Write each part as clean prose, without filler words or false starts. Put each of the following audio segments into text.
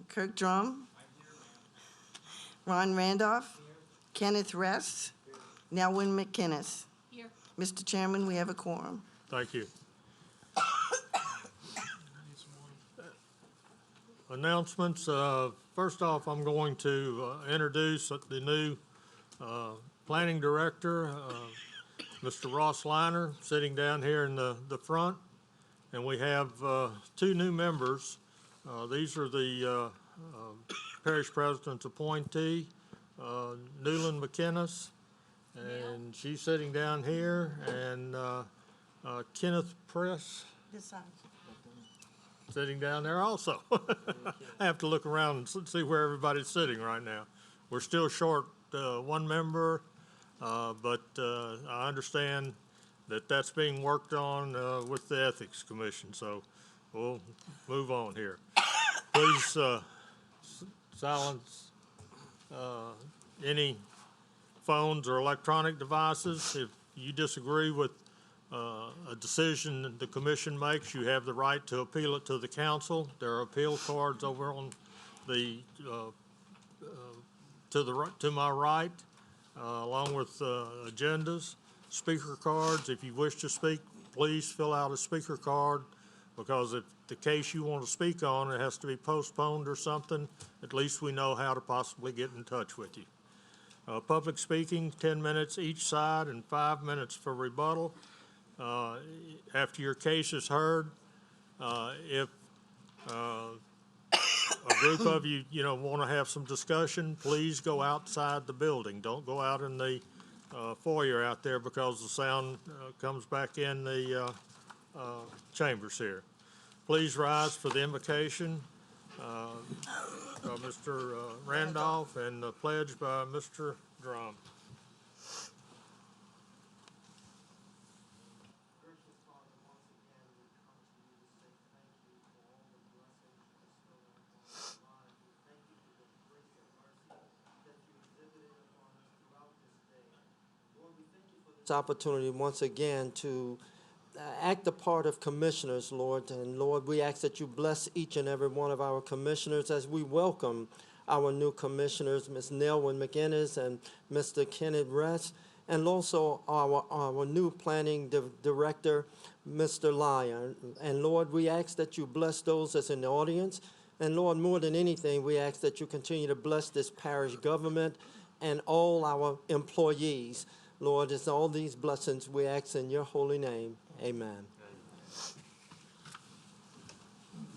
Kirk Drum, Ron Randolph, Kenneth Rest, Nelwyn McInnes. Here. Mr. Chairman, we have a quorum. Thank you. Announcements. First off, I'm going to introduce the new planning director, Mr. Ross Liner, sitting down here in the front. And we have two new members. These are the parish president's appointee, Newland McInnes, and she's sitting down here, and Kenneth Press sitting down there also. I have to look around and see where everybody's sitting right now. We're still short one member, but I understand that that's being worked on with the Ethics Commission, so we'll move on here. Please silence any phones or electronic devices. If you disagree with a decision that the commission makes, you have the right to appeal it to the council. There are appeal cards over on the to my right, along with agendas, speaker cards. If you wish to speak, please fill out a speaker card, because if the case you want to speak on, it has to be postponed or something, at least we know how to possibly get in touch with you. Public speaking, 10 minutes each side and 5 minutes for rebuttal. After your case is heard, if a group of you, want to have some discussion, please go outside the building. Don't go out in the foyer out there, because the sound comes back in the chambers here. Please rise for the invocation, Mr. Randolph, and the pledge by Mr. Drum. Opportunity once again to act the part of commissioners, Lord. And Lord, we ask that you bless each and every one of our commissioners as we welcome our new commissioners, Ms. Nelwyn McInnes and Mr. Kenneth Rest, and also our new planning director, Mr. Lyon. And Lord, we ask that you bless those that's in the audience. And Lord, more than anything, we ask that you continue to bless this parish government and all our employees. Lord, it's all these blessings we ask in your holy name. Amen.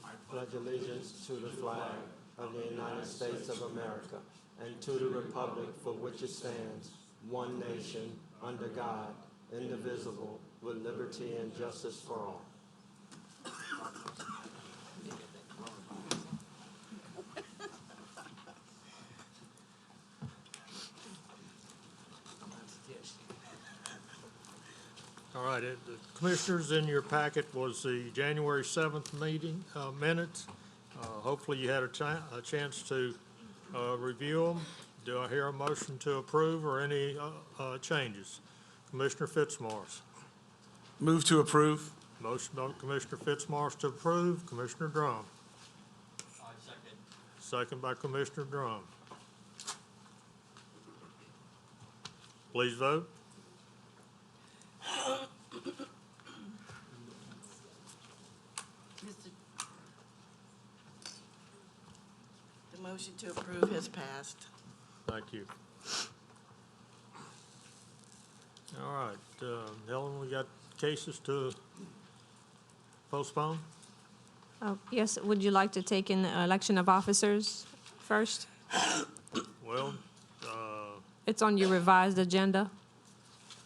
I pledge allegiance to the flag of the United States of America and to the republic for which it stands, one nation, under God, indivisible, with liberty and justice for all. All right, the commissioners, in your packet was the January 7th meeting minutes. Hopefully you had a chance to review them. Do I hear a motion to approve or any changes? Commissioner Fitzmaurice. Move to approve. Motion by Commissioner Fitzmaurice to approve. Commissioner Drum. Second. Second by Commissioner Drum. Please vote. The motion to approve has passed. Thank you. All right, Helen, we got cases to postpone? Yes, would you like to take in the election of officers first? Well, It's on your revised agenda.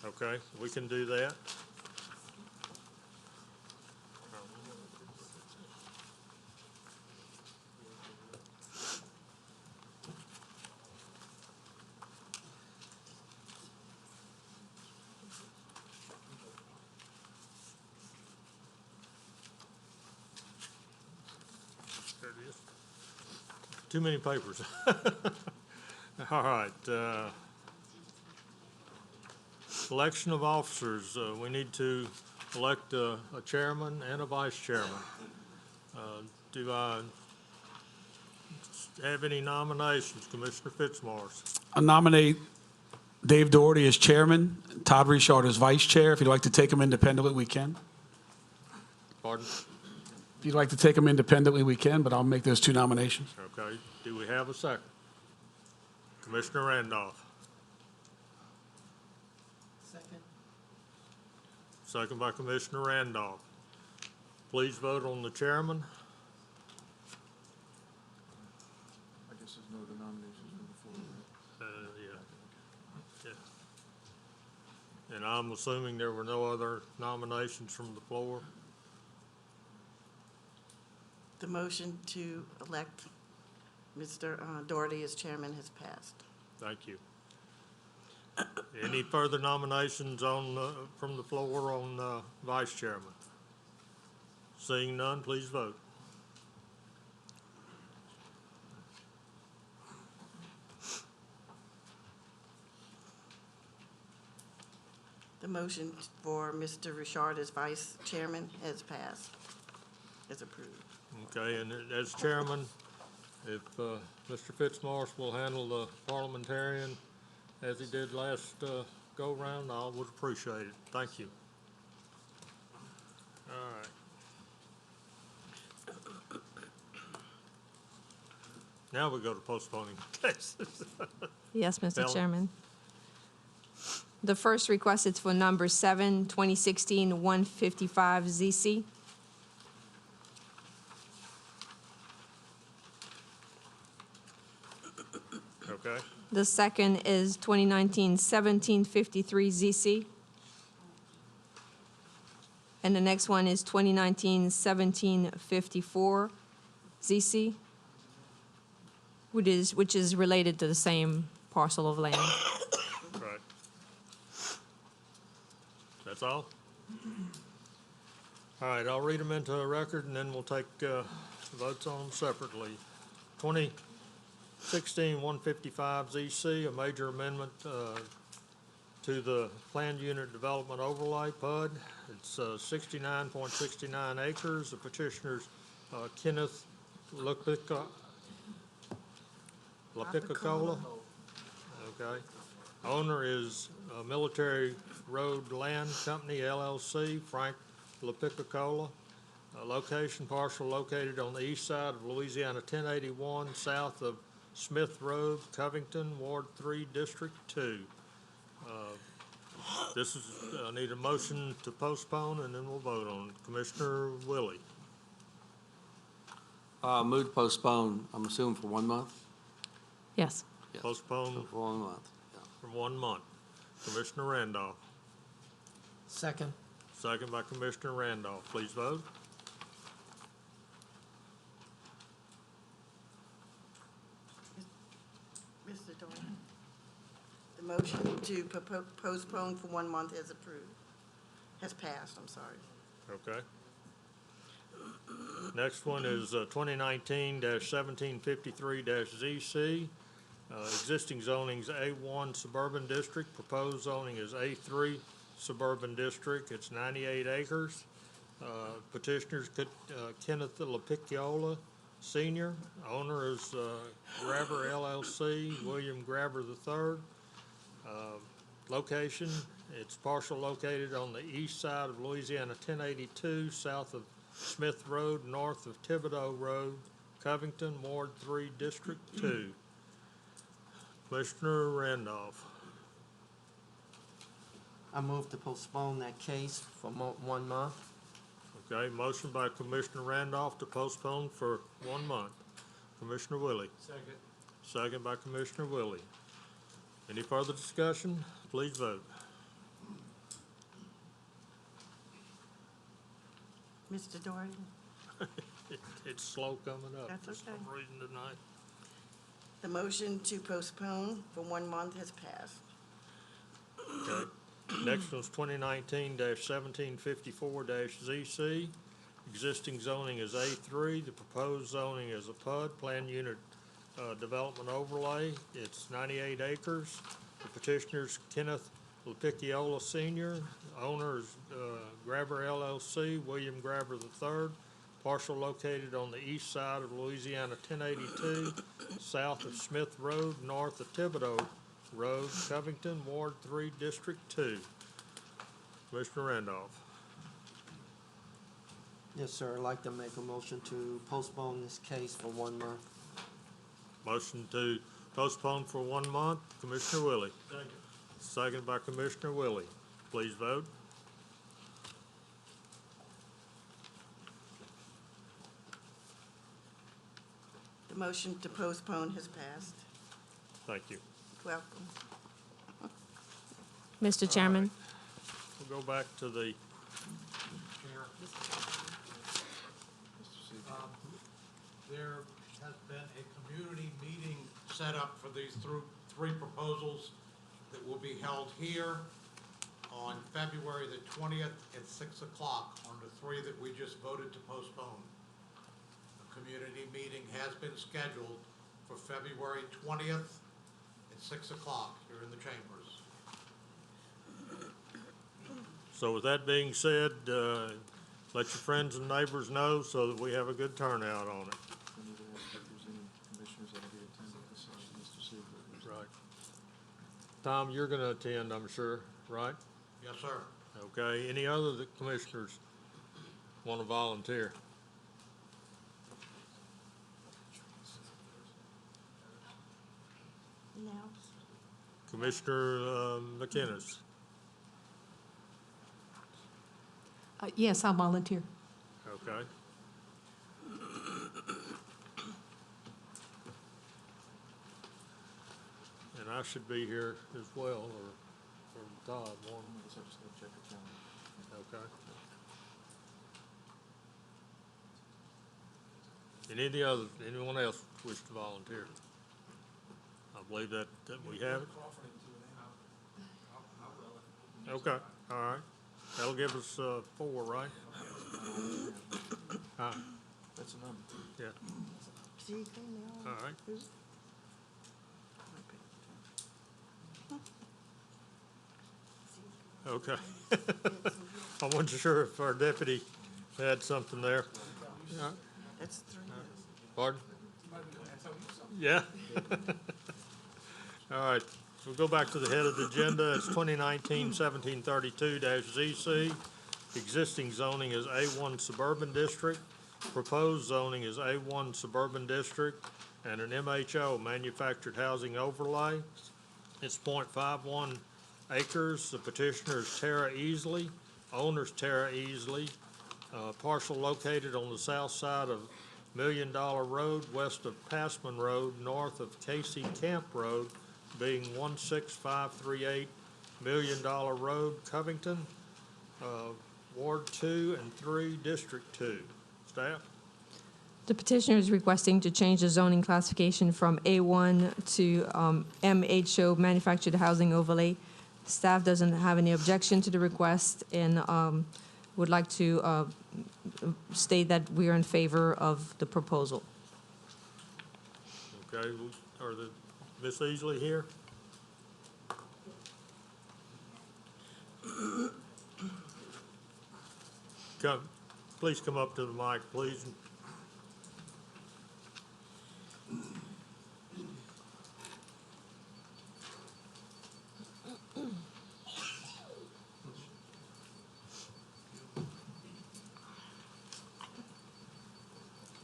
okay, we can do that. There it is. Too many papers. All right. Election of officers. We need to elect a chairman and a vice chairman. Do I have any nominations? Commissioner Fitzmaurice. I nominate Dave Doherty as chairman, Todd Richard as vice chair. If you'd like to take them independently, we can. Pardon? If you'd like to take them independently, we can, but I'll make those two nominations. Okay, do we have a second? Commissioner Randolph. Second. Second by Commissioner Randolph. Please vote on the chairman. I guess there's no other nominations before. Yeah. And I'm assuming there were no other nominations from the floor? The motion to elect Mr. Doherty as chairman has passed. Thank you. Any further nominations on, from the floor on, vice chairman? Seeing none, please vote. The motion for Mr. Richard as vice chairman has passed, is approved. Okay, and as chairman, if, Mr. Fitzmaurice will handle the parliamentarian as he did last, go-round, I would appreciate it. Thank you. All right. Now we go to postponing cases. Yes, Mr. Ellen? Chairman. The first request is for number 7, 2016-155 ZC. Okay, The second is 2019-1753 ZC. And the next one is 2019-1754 ZC, which is related to the same parcel of land. right. That's all? All right, I'll read them into a record, and then we'll take, votes on them separately. 2016-155 ZC, a major amendment, to the Planned Unit Development Overlay, PUD. It's 69.69 acres. The petitioner's Kenneth Lapicola. Okay. Owner is Military Road Land Company, LLC, Frank Lapicola. Location parcel located on the east side of Louisiana 1081, south of Smith Road, Covington, Ward 3, District 2. This is, I need a motion to postpone, and then we'll vote on it. Commissioner Willie. Move to postpone, I'm assuming for 1 month? Yes. Yes. Postpone For 1 month, yeah. for 1 month. Commissioner Randolph. Second. Second by Commissioner Randolph. Please vote. Mr. Doherty? The motion to postpone for 1 month is approved, has passed, I'm sorry. Okay. Next one is 2019-1753-ZC. Existing zoning is A1 Suburban District. Proposed zoning is A3 Suburban District. It's 98 acres. Petitioners Kenneth Lapicchiola Senior. Owner is Grabber LLC, William Grabber III. Location, it's partial located on the east side of Louisiana 1082, south of Smith Road, north of Thibodeau Road, Covington, Ward 3, District 2. Commissioner Randolph. I move to postpone that case for 1 month. Okay, motion by Commissioner Randolph to postpone for 1 month. Commissioner Willie. Second. Second by Commissioner Willie. Any further discussion? Please vote. Mr. Doherty? It's slow coming up. That's for okay. some reason tonight. The motion to postpone for 1 month has passed. Okay. Next one's 2019-1754-ZC. Existing zoning is A3. The proposed zoning is a PUD, Planned Unit Development Overlay. It's 98 acres. The petitioner's Kenneth Lapicchiola Senior. Owner is Grabber LLC, William Grabber III. parcel located on the east side of Louisiana 1082, south of Smith Road, north of Thibodeau Road, Covington, Ward 3, District 2. Commissioner Randolph. Yes, sir. I'd like to make a motion to postpone this case for 1 month. Motion to postpone for 1 month, Commissioner Willie. Second by Commissioner Willie. Please vote. The motion to postpone has passed. Thank you. Welcome. Mr. Chairman, We'll go back to the, There has been a community meeting set up for these three proposals that will be held here on February the 20th at 6 o'clock on the three that we just voted to postpone. The community meeting has been scheduled for February 20th at 6 o'clock here in the chambers. so with that being said, let your friends and neighbors know so that we have a good turnout on it. Right. Tom, you're gonna attend, I'm sure, right? Yes, sir. Okay, any other commissioners want to volunteer? Now, Commissioner McInnes? Yes, I'll volunteer. Okay. And I should be here as well, or Todd, one. Okay. And anyone else wish to volunteer? I believe that we have it. Okay, all right. That'll give us 4, right? That's a number. Yeah, see, they know. all right. Okay. I wasn't sure if our deputy had something there. Yeah. That's 3. Pardon? Yeah? All right, we'll go back to the head of the agenda. It's 2019-1732-ZC. Existing zoning is A1 Suburban District. Proposed zoning is A1 Suburban District and an MHO, Manufactured Housing Overlay. It's .51 acres. The petitioner is Tara Easley. Owner's Tara Easley. Parcel located on the south side of $1 Million Road, west of Passman Road, north of Casey Camp Road, being 16538 $1 Million Road, Covington, Ward 2 and 3, District 2. Staff? the petitioner is requesting to change the zoning classification from A1 to MHO, Manufactured Housing Overlay. Staff doesn't have any objection to the request and would like to state that we are in favor of the proposal. Okay, are the, Ms. Easley here? Please come up to the mic, please.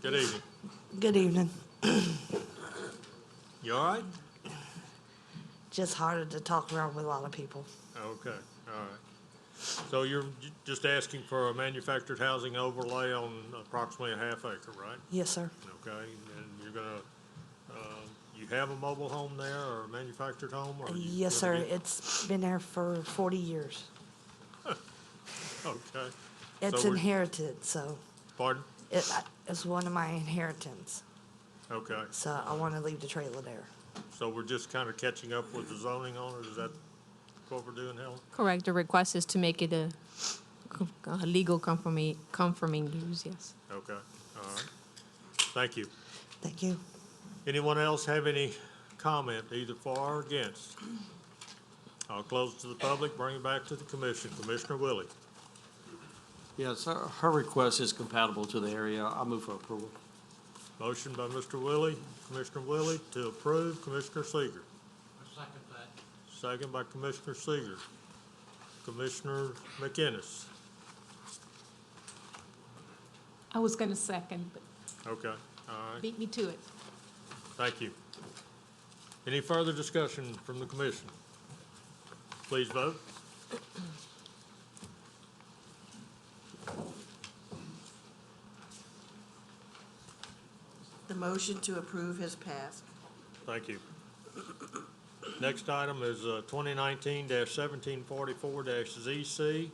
Good evening. Good evening. You all right? Just harder to talk around with a lot of people. Okay, all right. So you're just asking for a manufactured housing overlay on approximately a half acre, right? Yes, sir. Okay, and you're gonna, you have a mobile home there or a manufactured home or? you Yes, sir. gonna get- It's been there for 40 years. Okay. It's So we're- inherited, so Pardon? it's one of my inheritance. Okay, So I want to leave the trailer there. so we're just kind of catching up with the zoning on it, is that what we're doing, Helen? Correct, the request is to make it a legal conforming use, yes. Okay, all right. Thank you. Thank you. Anyone else have any comment, either for or against? I'll close to the public, bring it back to the commission. Commissioner Willie. Yes, her request is compatible to the area. I move for approval. Motion by Mr. Willie, Commissioner Willie, to approve, Commissioner Seeger. I second that. Second by Commissioner Seeger. Commissioner McInnes. I was going to second, but Okay, all right, beat me to it. thank you. Any further discussion from the commission? Please vote. The motion to approve has passed. Thank you. Next item is 2019-1744-ZC,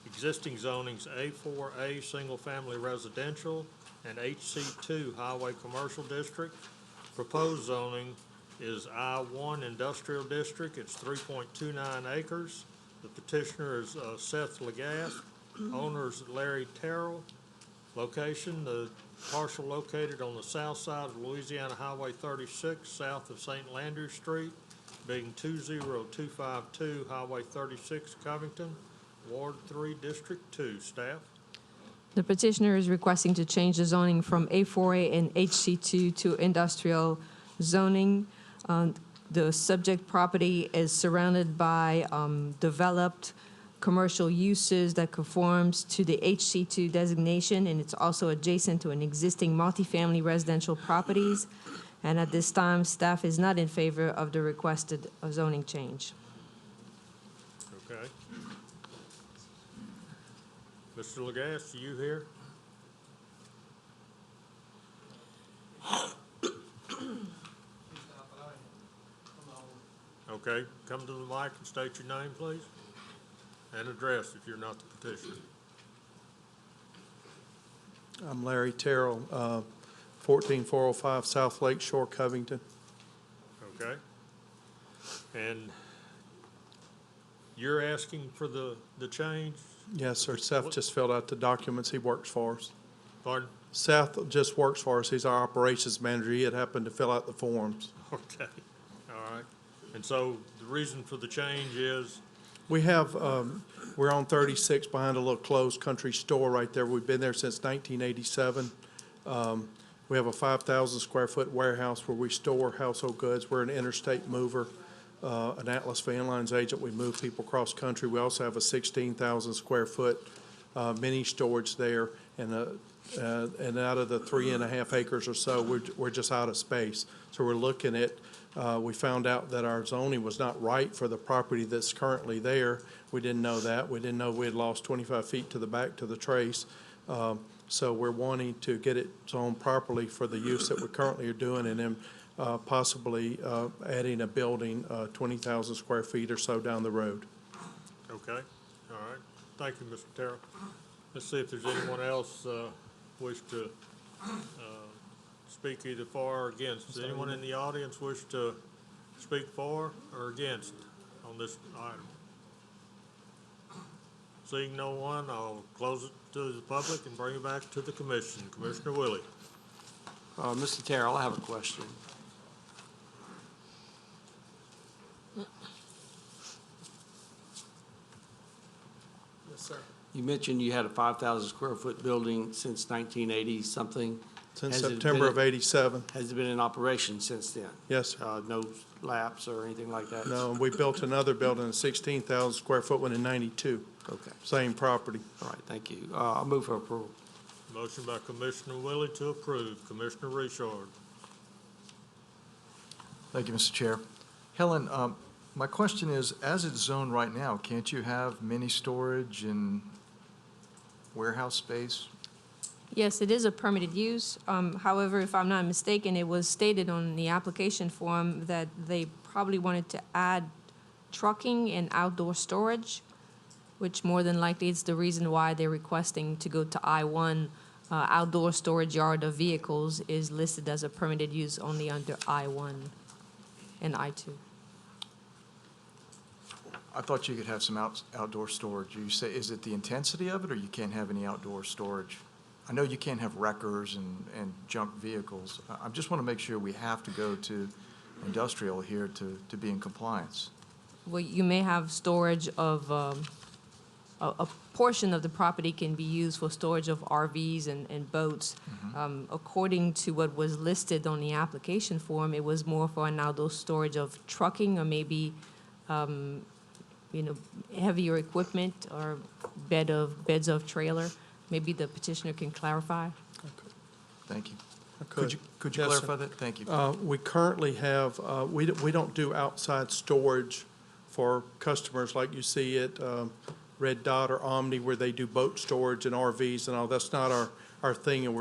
existing zonings A4A Single Family Residential and HC2 Highway Commercial District. Proposed zoning is I1 Industrial District. It's 3.29 acres. The petitioner is Seth Legasse. Owner is Larry Terrell. Location, the parcel located on the south side of Louisiana Highway 36, south of St. Landry Street, being 20252 Highway 36, Covington, Ward 3, District 2. Staff? The petitioner is requesting to change the zoning from A4A and HC2 to industrial zoning. The subject property is surrounded by developed commercial uses that conforms to the HC2 designation, and it's also adjacent to an existing multifamily residential properties. And at this time, staff is not in favor of the requested zoning change. Okay. Mr. Legasse, are you here? Okay, come to the mic and state your name, please, and address if you're not the petitioner. I'm Larry Terrell, 14405 South Lake Shore, Covington. Okay. And you're asking for the change? Yes, sir. Seth just filled out the documents. He works for us. Pardon? Seth just works for us. He's our operations manager. He had happened to fill out the forms. Okay, all right. And so the reason for the change is? We have, we're on 36 behind a little closed country store right there. We've been there since 1987. We have a 5,000 square foot warehouse where we store household goods. We're an interstate mover, an Atlas Van Lines agent. We move people cross country. We also have a 16,000 square foot mini storage there. And out of the 3.5 acres or so, we're just out of space. So we're looking at, we found out that our zoning was not right for the property that's currently there. We didn't know that. We didn't know we had lost 25 feet to the back to the trace. So we're wanting to get it zoned properly for the use that we currently are doing, and then possibly adding a building 20,000 square feet or so down the road. Okay, all right. Thank you, Mr. Terrell. Let's see if there's anyone else wish to speak either for or against. Does anyone in the audience wish to speak for or against on this item? Seeing no one, I'll close it to the public and bring it back to the commission. Commissioner Willie. Mr. Terrell, I have a question. Yes, sir. You mentioned you had a 5,000 square foot building since 1980 something. Since Has it September been- of '87. Has it been in operation since then? Yes, sir. No lapse or anything like that? No, we built another building, a 16,000 square foot one in '92. Okay, Same property. all right, thank you. I'll move for approval. Motion by Commissioner Willie to approve. Commissioner Richard. Thank you, Mr. Chair. Helen, my question is, as it's zoned right now, can't you have mini storage and warehouse space? Yes, it is a permitted use. However, if I'm not mistaken, it was stated on the application form that they probably wanted to add trucking and outdoor storage, which more than likely is the reason why they're requesting to go to I-1. Outdoor storage yard of vehicles is listed as a permitted use only under I-1 and I-2. I thought you could have some outdoor storage. You say, is it the intensity of it, or you can't have any outdoor storage? I know you can't have wreckers and junk vehicles. I just want to make sure we have to go to industrial here to be in compliance. Well, you may have storage of a portion of the property can be used for storage of RVs and boats. According to what was listed on the application form, it was more for an outdoor storage of trucking or maybe, heavier equipment or beds of trailer. Maybe the petitioner can clarify. Thank you. Could Could you Yes, sir. clarify that? Thank you. We currently have, we don't do outside storage for customers like you see at Red Dot or Omni, where they do boat storage and RVs and all. That's not our thing, and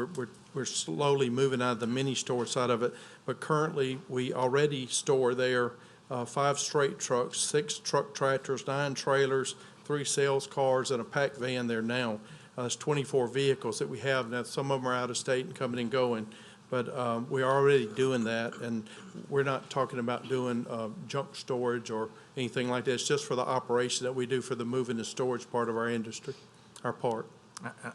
we're slowly moving out of the mini store side of it. But currently, we already store there 5 straight trucks, 6 truck tractors, 9 trailers, 3 sales cars, and a pack van there now. That's 24 vehicles that we have. Now, some of them are out of state and coming and going, but we're already doing that, and we're not talking about doing junk storage or anything like that. It's just for the operation that we do for the moving and storage part of our industry, our part.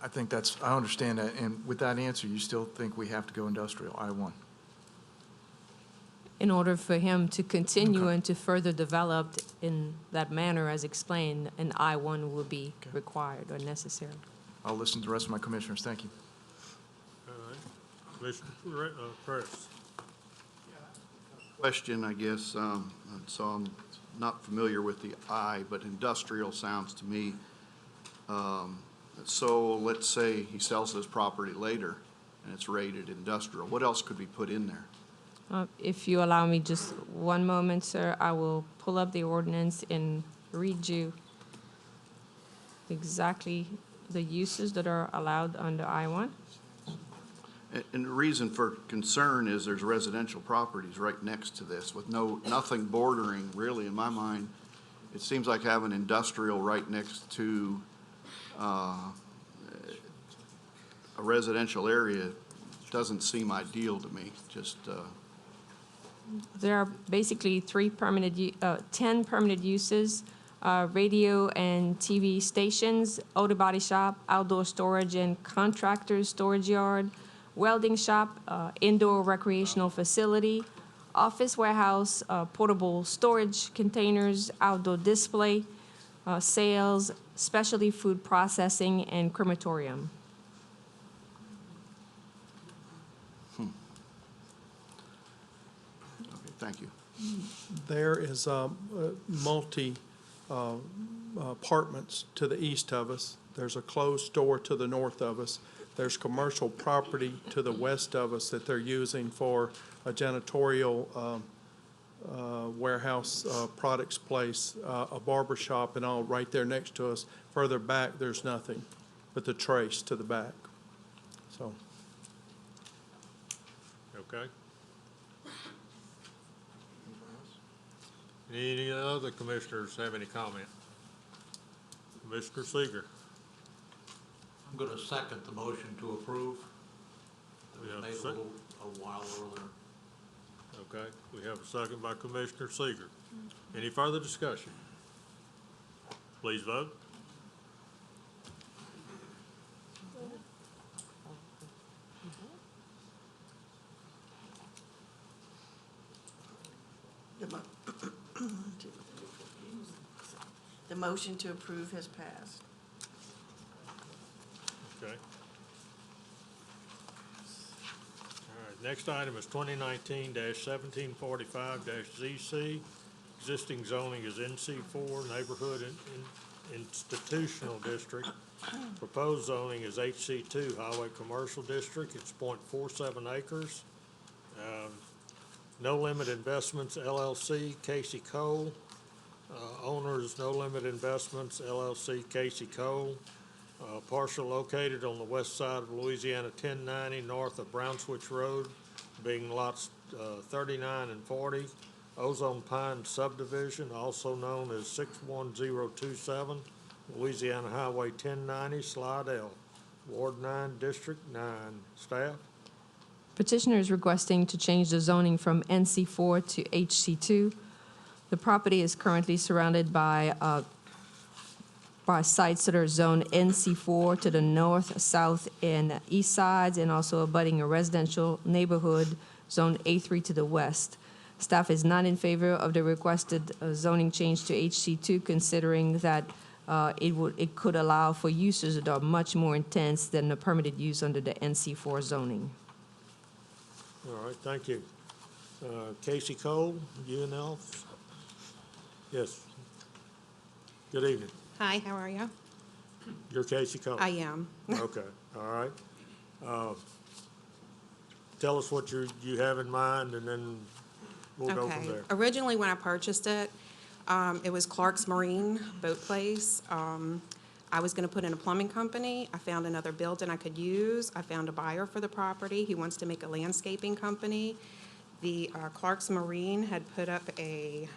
I think I understand that, and with that answer, you still think we have to go industrial, I-1? In order for him to continue Okay. and to further develop in that manner as explained, an I-1 will be Okay. required or necessary. I'll listen to the rest of my commissioners. Thank you. All right. Commissioner Parish. Question, I guess, so I'm not familiar with the I, but industrial sounds to me. So let's say he sells his property later and it's rated industrial. What else could be put in there? If you allow me just one moment, sir, I will pull up the ordinance and read you exactly the uses that are allowed under I-1. And the reason for concern is there's residential properties right next to this with nothing bordering, really, in my mind. It seems like having industrial right next to a residential area doesn't seem ideal to me, just, There are basically 10 permitted uses, radio and TV stations, auto body shop, outdoor storage and contractors storage yard, welding shop, indoor recreational facility, office warehouse, portable storage containers, outdoor display, sales, specialty food processing, and crematorium. okay, thank you. There is multi apartments to the east of us. There's a closed store to the north of us. There's commercial property to the west of us that they're using for a janitorial warehouse products place, a barber shop and all right there next to us. Further back, there's nothing but the trace to the back. So, Okay. Any other commissioners have any comment? Commissioner Seeger. I'm going to second the motion to approve. It Yeah, was made a while earlier. Okay, we have a second by Commissioner Seeger. Any further discussion? Please vote. The motion to approve has passed. Okay. All right, next item is 2019-1745-ZC. Existing zoning is NC4, Neighborhood Institutional District. Proposed zoning is HC2, Highway Commercial District. It's .47 acres. No Limit Investments LLC, Casey Cole. Owners, No Limit Investments LLC, Casey Cole. Parcel located on the west side of Louisiana 1090, north of Brownswitch Road, being lots 39 and 40. Ozone Pine subdivision, also known as 61027, Louisiana Highway 1090, Slidell, Ward 9, District 9. Staff? Petitioner is requesting to change the zoning from NC4 to HC2. The property is currently surrounded by sites that are zoned NC4 to the north, south, and east sides, and also abutting a residential neighborhood zone A3 to the west. Staff is not in favor of the requested zoning change to HC2, considering that it could allow for uses that are much more intense than the permitted use under the NC4 zoning. All right, thank you. Casey Cole, UNL? Yes. Good evening. Hi, how are you? You're Casey Cole? I am. Okay, all right. Tell us what you have in mind, and then we'll go from Okay. there. Originally, when I purchased it, it was Clark's Marine Boat Place. I was gonna put in a plumbing company. I found another building I could use. I found a buyer for the property. He wants to make a landscaping company. The Clark's Marine had put up a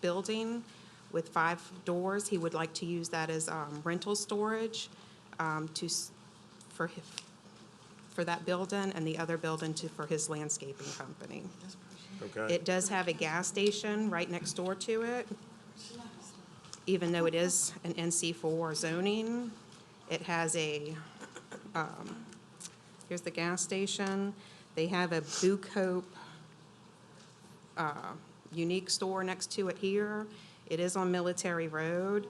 building with 5 doors. He would like to use that as rental storage for that building, and the other building for his landscaping company. Okay, It does have a gas station right next door to it. Even though it is an NC4 zoning, it has here's the gas station. They have a Boo Cope unique store next to it here. It is on Military Road.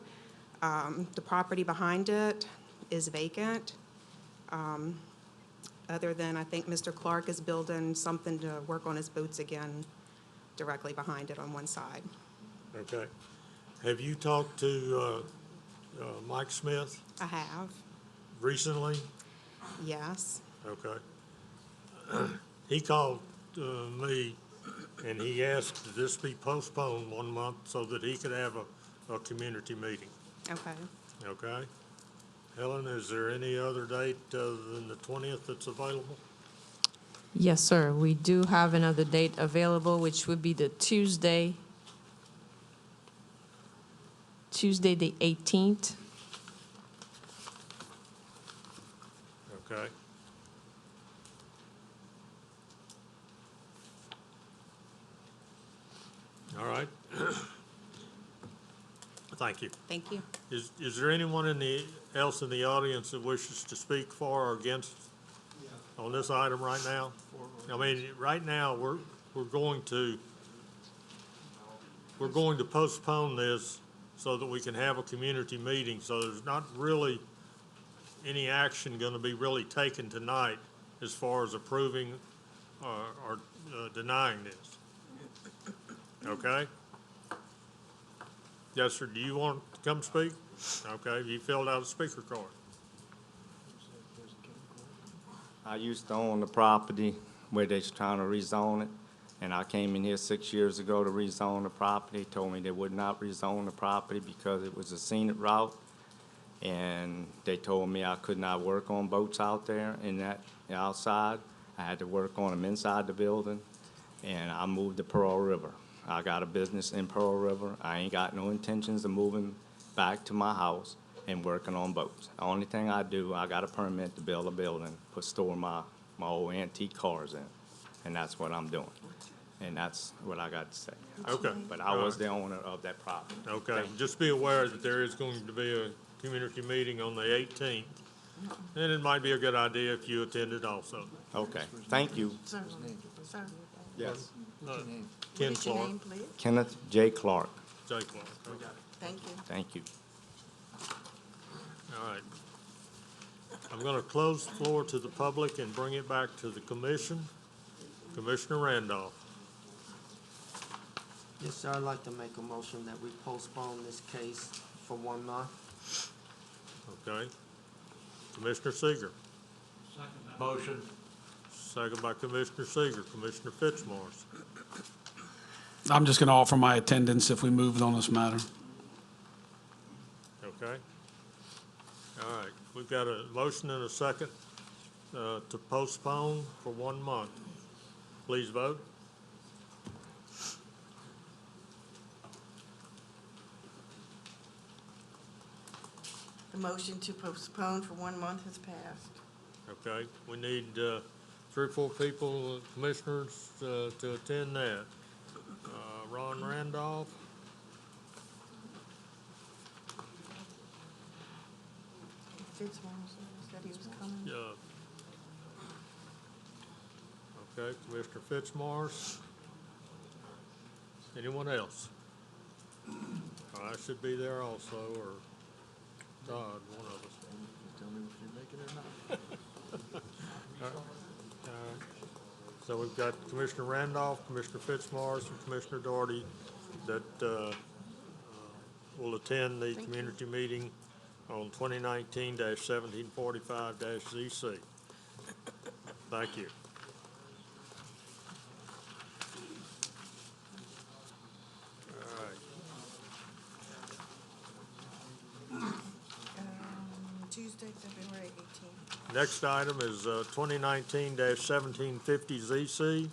The property behind it is vacant. Other than, I think Mr. Clark is building something to work on his boats again directly behind it on one side. okay. Have you talked to Mike Smith I have, recently? yes. Okay. He called me, and he asked that this be postponed 1 month so that he could have a community meeting, Okay. okay? Helen, is there any other date other than the 20th that's available? Yes, sir. We do have another date available, which would be the Tuesday the 18th. Okay. All right. Thank you. Thank you. Is there anyone else in the audience that wishes to speak for or against on this item right now? I mean, right now, we're going to postpone this so that we can have a community meeting, so there's not really any action gonna be really taken tonight as far as approving or denying this. Okay? Yes, sir, do you want to come speak? Okay, you filled out a speaker card. I used to own the property where they're trying to rezone it, and I came in here 6 years ago to rezone the property. Told me they would not rezone the property because it was a scenic route, and they told me I could not work on boats out there in that outside. I had to work on them inside the building, and I moved to Pearl River. I got a business in Pearl River. I ain't got no intentions of moving back to my house and working on boats. The only thing I do, I got a permit to build a building, store my old antique cars in, and that's what I'm doing. And that's what I got to say. Okay. But I was the owner of that property. Okay, just be aware that there is going to be a community meeting on the 18th, and it might be a good idea if you attended also. Okay, thank you. Sir, sir, Yes. what Ken is your Clark, name, please? Kenneth J. Clark, Jay Clark. Thank you. thank you. All right. I'm going to close the floor to the public and bring it back to the commission. Commissioner Randolph. Yes, sir, I'd like to make a motion that we postpone this case for 1 month. Okay. Commissioner Seeger. Motion. Second by Commissioner Seeger. Commissioner Fitzmaurice. I'm just going to offer my attendance if we moved on this matter. Okay. All right. We've got a motion and a second to postpone for 1 month. Please vote. The motion to postpone for 1 month has passed. Okay. We need 3 or 4 people, commissioners, to attend that. Ron Randolph. Fitzmaurice said he was coming. Okay, Commissioner Fitzmaurice. Anyone else? I should be there also, or Todd, one of us. Tell me if you make it or not. All right. So we've got Commissioner Randolph, Commissioner Fitzmaurice, and Commissioner Doherty that will attend the community meeting on 2019-1745-ZC. Thank you. All right. Tuesday, February 18th. Next item is 2019-1750ZC.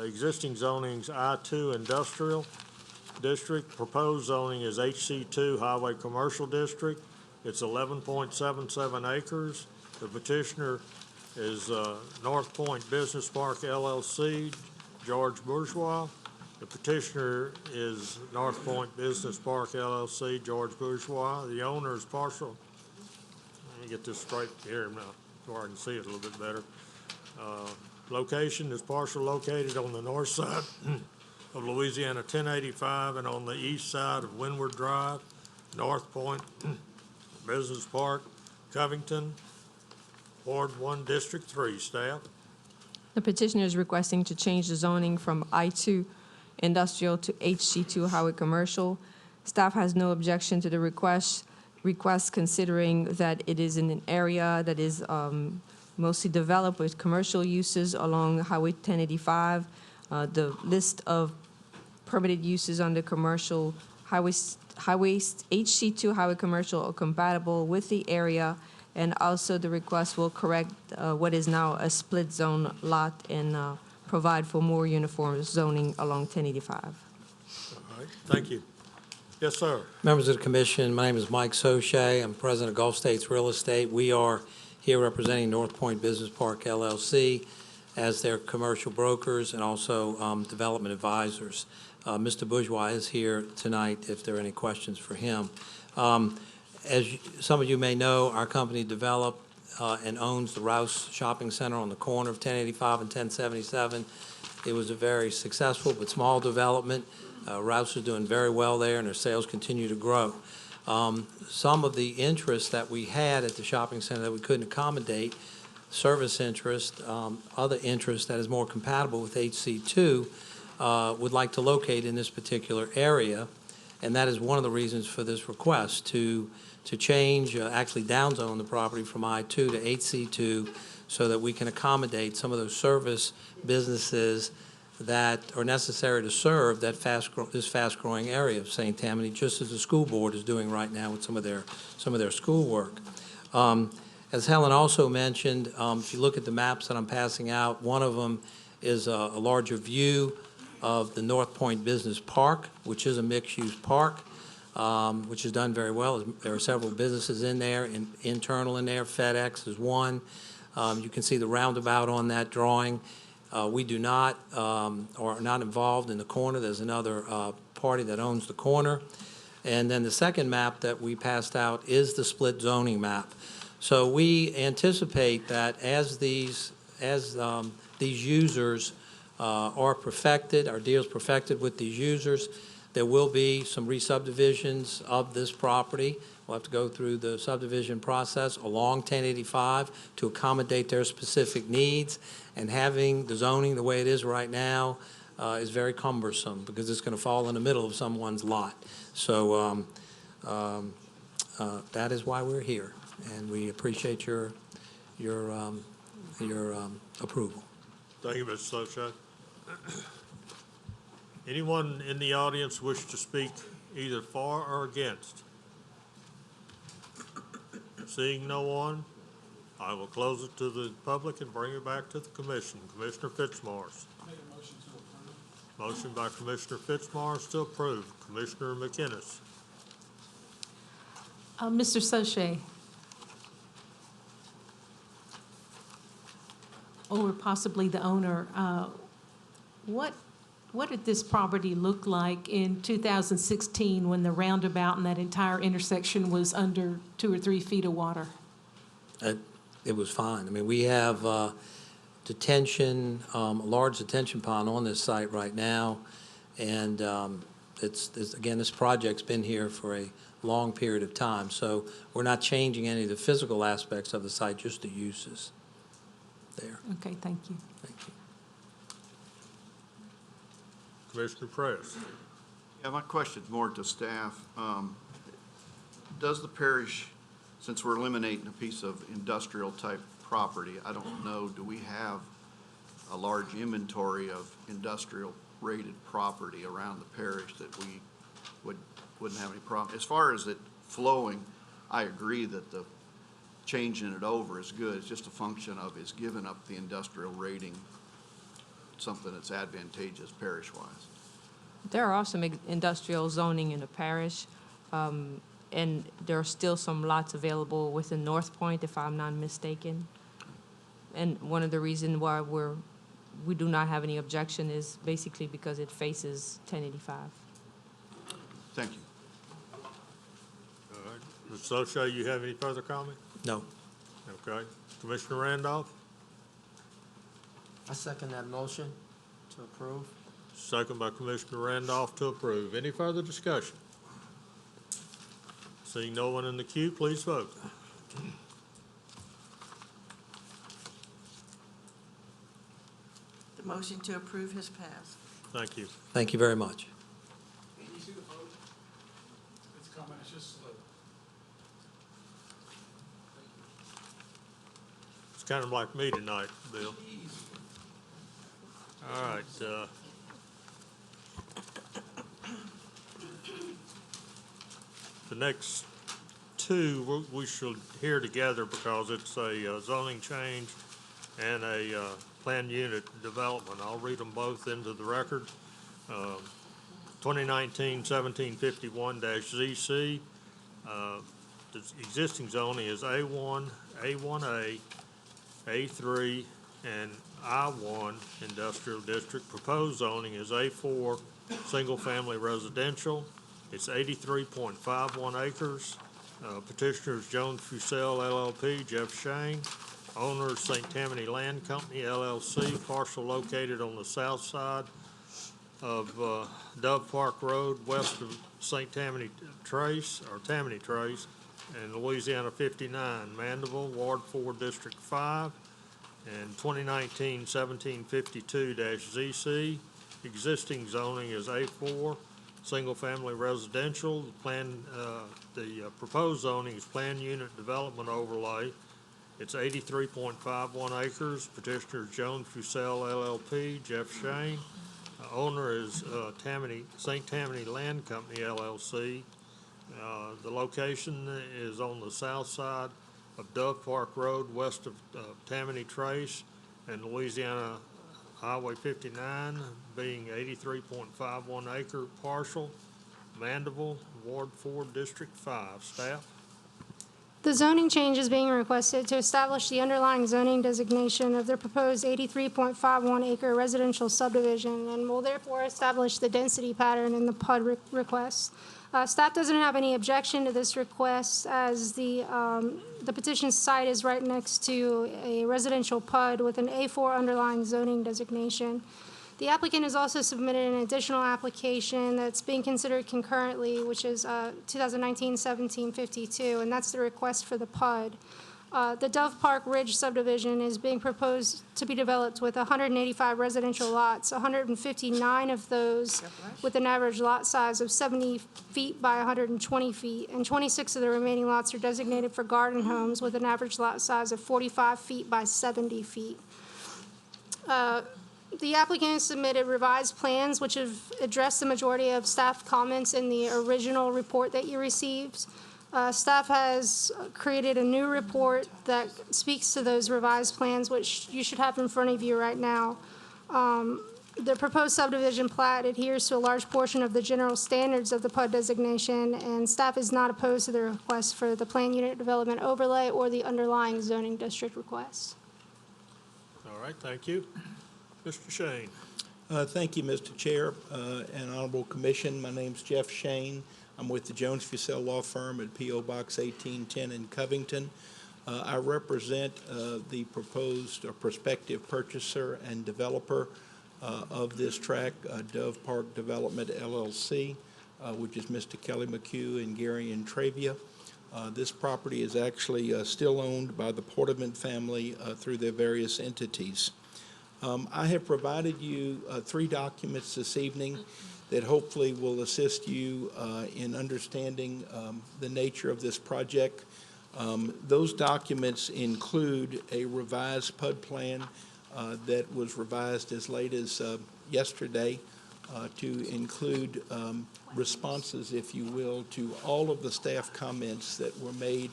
Existing zoning's I-2 Industrial District. Proposed zoning is HC2 Highway Commercial District. It's 11.77 acres. The petitioner is North Point Business Park LLC, George Bourgeois. The petitioner is North Point Business Park LLC, George Bourgeois. The owner is partial. Let me get this straight here now, so I can see it a little bit better. Location is partial located on the north side of Louisiana 1085 and on the east side of Windward Drive, North Point Business Park, Covington, Ward 1, District 3. Staff? The petitioner is requesting to change the zoning from I-2 Industrial to HC2 Highway Commercial. Staff has no objection to the request considering that it is in an area that is mostly developed with commercial uses along Highway 1085. The list of permitted uses under commercial highways, HC2 Highway Commercial are compatible with the area, and also the request will correct what is now a split zone lot and provide for more uniform zoning along 1085. All right, thank you. Yes, sir. Members of the commission, my name is Mike Soche. I'm president of Gulf States Real Estate. We are here representing North Point Business Park LLC as their commercial brokers and also development advisors. Mr. Bourgeois is here tonight if there are any questions for him. Some of you may know, our company developed and owns the Rouse Shopping Center on the corner of 1085 and 1077. It was a very successful but small development. Rouse is doing very well there, and their sales continue to grow. Some of the interests that we had at the shopping center that we couldn't accommodate, service interest, other interests that is more compatible with HC2, would like to locate in this particular area, and that is one of the reasons for this request, to change, actually downzone the property from I-2 to HC2 so that we can accommodate some of those service businesses that are necessary to serve that this fast-growing area of St. Tammany, just as the school board is doing right now with some of their school work. As Helen also mentioned, if you look at the maps that I'm passing out, one of them is a larger view of the North Point Business Park, which is a mixed-use park, which is done very well. There are several businesses in there, internal in there. FedEx is one. You can see the roundabout on that drawing. We do not, or are not involved in the corner. There's another party that owns the corner. And then the second map that we passed out is the split zoning map. So we anticipate that as these users are perfected, our deal's perfected with these users, there will be some re-subdivisions of this property. We'll have to go through the subdivision process along 1085 to accommodate their specific needs. And having the zoning the way it is right now is very cumbersome because it's going to fall in the middle of someone's lot. So that is why we're here, and we appreciate your approval. Thank you, Mr. Soche. Anyone in the audience wish to speak either for or against? Seeing no one, I will close it to the public and bring it back to the commission. Commissioner Fitzmaurice. Make a motion to approve. Motion by Commissioner Fitzmaurice to approve. Commissioner McInnes. Mr. Soche, or possibly the owner, what did this property look like in 2016 when the roundabout and that entire intersection was under 2 or 3 feet of water? It was fine. I mean, we have detention, a large detention pond on this site right now, and again, this project's been here for a long period of time. So we're not changing any of the physical aspects of the site, just the uses there. Okay, thank you. Thank you. Commissioner Press. Yeah, my question's more to staff. Does the parish, since we're eliminating a piece of industrial-type property, I don't know, do we have a large inventory of industrial-rated property around the parish that we wouldn't have any problem? As far as it flowing, I agree that the changing it over is good. It's just a function of is giving up the industrial rating something that's advantageous parish-wise. There are some industrial zoning in the parish, and there are still some lots available within North Point, if I'm not mistaken. And one of the reasons why we do not have any objection is basically because it faces 1085. Thank you. All right. Mr. Sochay, you have any further comment? No. Okay. Commissioner Randolph? I second that motion to approve. Second by Commissioner Randolph to approve. Any further discussion? Seeing no one in the queue, please vote. The motion to approve has passed. Thank you. Thank you very much. Can you see the vote? It's coming, it's just slow. It's kind of like me tonight, Bill. All right. The next two we should hear together because it's a zoning change and a planned unit development. I'll read them both into the record. 2019-1751-ZC. The existing zoning is A1, A1A, A3, and I1 industrial district. Proposed zoning is A4, single-family residential. It's 83.51 acres. Petitioners Jones Fussell LLP, Jeff Shane. Owners St. Tammany Land Company LLC, parcel located on the south side of Dove Park Road, west of St. Tammany Trace, or Tammany Trace, and Louisiana 59, Mandeville, Ward 4, District 5, and 2019-1752-ZC. Existing zoning is A4, single-family residential. The proposed zoning is planned unit development overlay. It's 83.51 acres. Petitioner Jones Fussell LLP, Jeff Shane. Owner is St. Tammany Land Company LLC. The location is on the south side of Dove Park Road, west of Tammany Trace, and Louisiana Highway 59, being 83.51 acre parcel, Mandeville, Ward 4, District 5. Staff? The zoning change is being requested to establish the underlying zoning designation of the proposed 83.51 acre residential subdivision and will therefore establish the density pattern in the PUD request. Staff doesn't have any objection to this request as the petition site is right next to a residential PUD with an A4 underlying zoning designation. The applicant has also submitted an additional application that's being considered concurrently, which is 2019-1752, and that's the request for the PUD. The Dove Park Ridge subdivision is being proposed to be developed with 185 residential lots, 159 of those with an average lot size of 70 feet by 120 feet, and 26 of the remaining lots are designated for garden homes with an average lot size of 45 feet by 70 feet. The applicant has submitted revised plans which have addressed the majority of staff comments in the original report that you received. Staff has created a new report that speaks to those revised plans, which you should have in front of you right now. The proposed subdivision plat adheres to a large portion of the general standards of the PUD designation, and staff is not opposed to the request for the plan unit development overlay or the underlying zoning district request. All right, thank you. Mr. Shane. Thank you, Mr. Chair and Honorable Commission. My name's Jeff Shane. I'm with the Jones Fussell Law Firm at P.O. Box 1810 in Covington. I represent the proposed or prospective purchaser and developer of this tract, Dove Park Development LLC. which is Mr. Kelly McHugh and Gary and Travia. This property is actually still owned by the Portman family through their various entities. I have provided you 3 documents this evening that hopefully will assist you in understanding the nature of this project. Those documents include a revised PUD plan that was revised as late as yesterday to include responses, if you will, to all of the staff comments that were made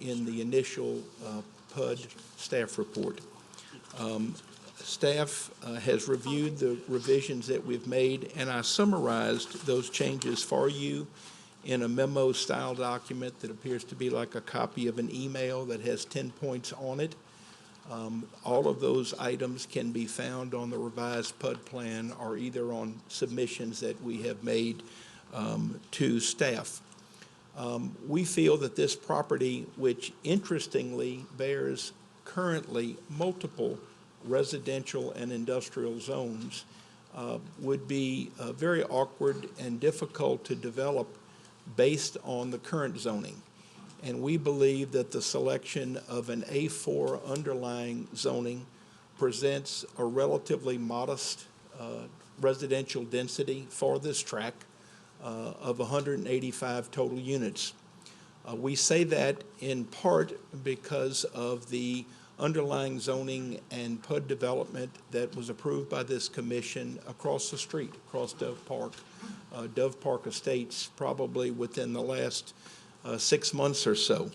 in the initial PUD staff report. Staff has reviewed the revisions that we've made, and I summarized those changes for you in a memo-style document that appears to be like a copy of an email that has 10 points on it. All of those items can be found on the revised PUD plan or either on submissions that we have made to staff. We feel that this property, which interestingly bears currently multiple residential and industrial zones, would be very awkward and difficult to develop based on the current zoning. And we believe that the selection of an A4 underlying zoning presents a relatively modest residential density for this tract of 185 total units. We say that in part because of the underlying zoning and PUD development that was approved by this commission across the street, across Dove Park Estates, probably within the last 6 months or so.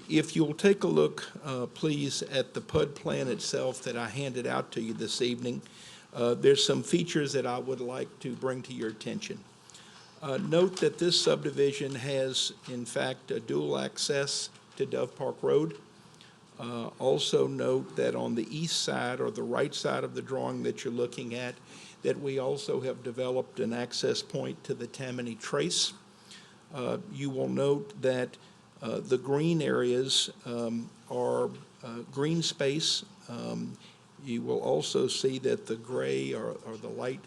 If you'll take a look, please, at the PUD plan itself that I handed out to you this evening, there's some features that I would like to bring to your attention. Note that this subdivision has, in fact, a dual access to Dove Park Road. Also note that on the east side or the right side of the drawing that you're looking at, that we also have developed an access point to the Tammany Trace. You will note that the green areas are green space. You will also see that the gray or the light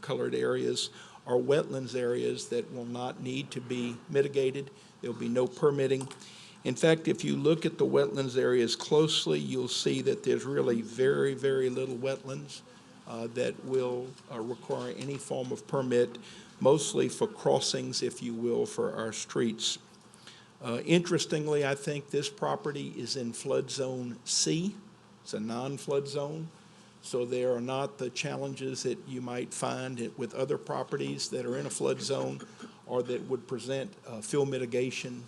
colored areas are wetlands areas that will not need to be mitigated. There will be no permitting. In fact, if you look at the wetlands areas closely, you'll see that there's really very, very little wetlands that will require any form of permit, mostly for crossings, if you will, for our streets. Interestingly, I think this property is in flood zone C. It's a non-flood zone, so there are not the challenges that you might find with other properties that are in a flood zone or that would present fill mitigation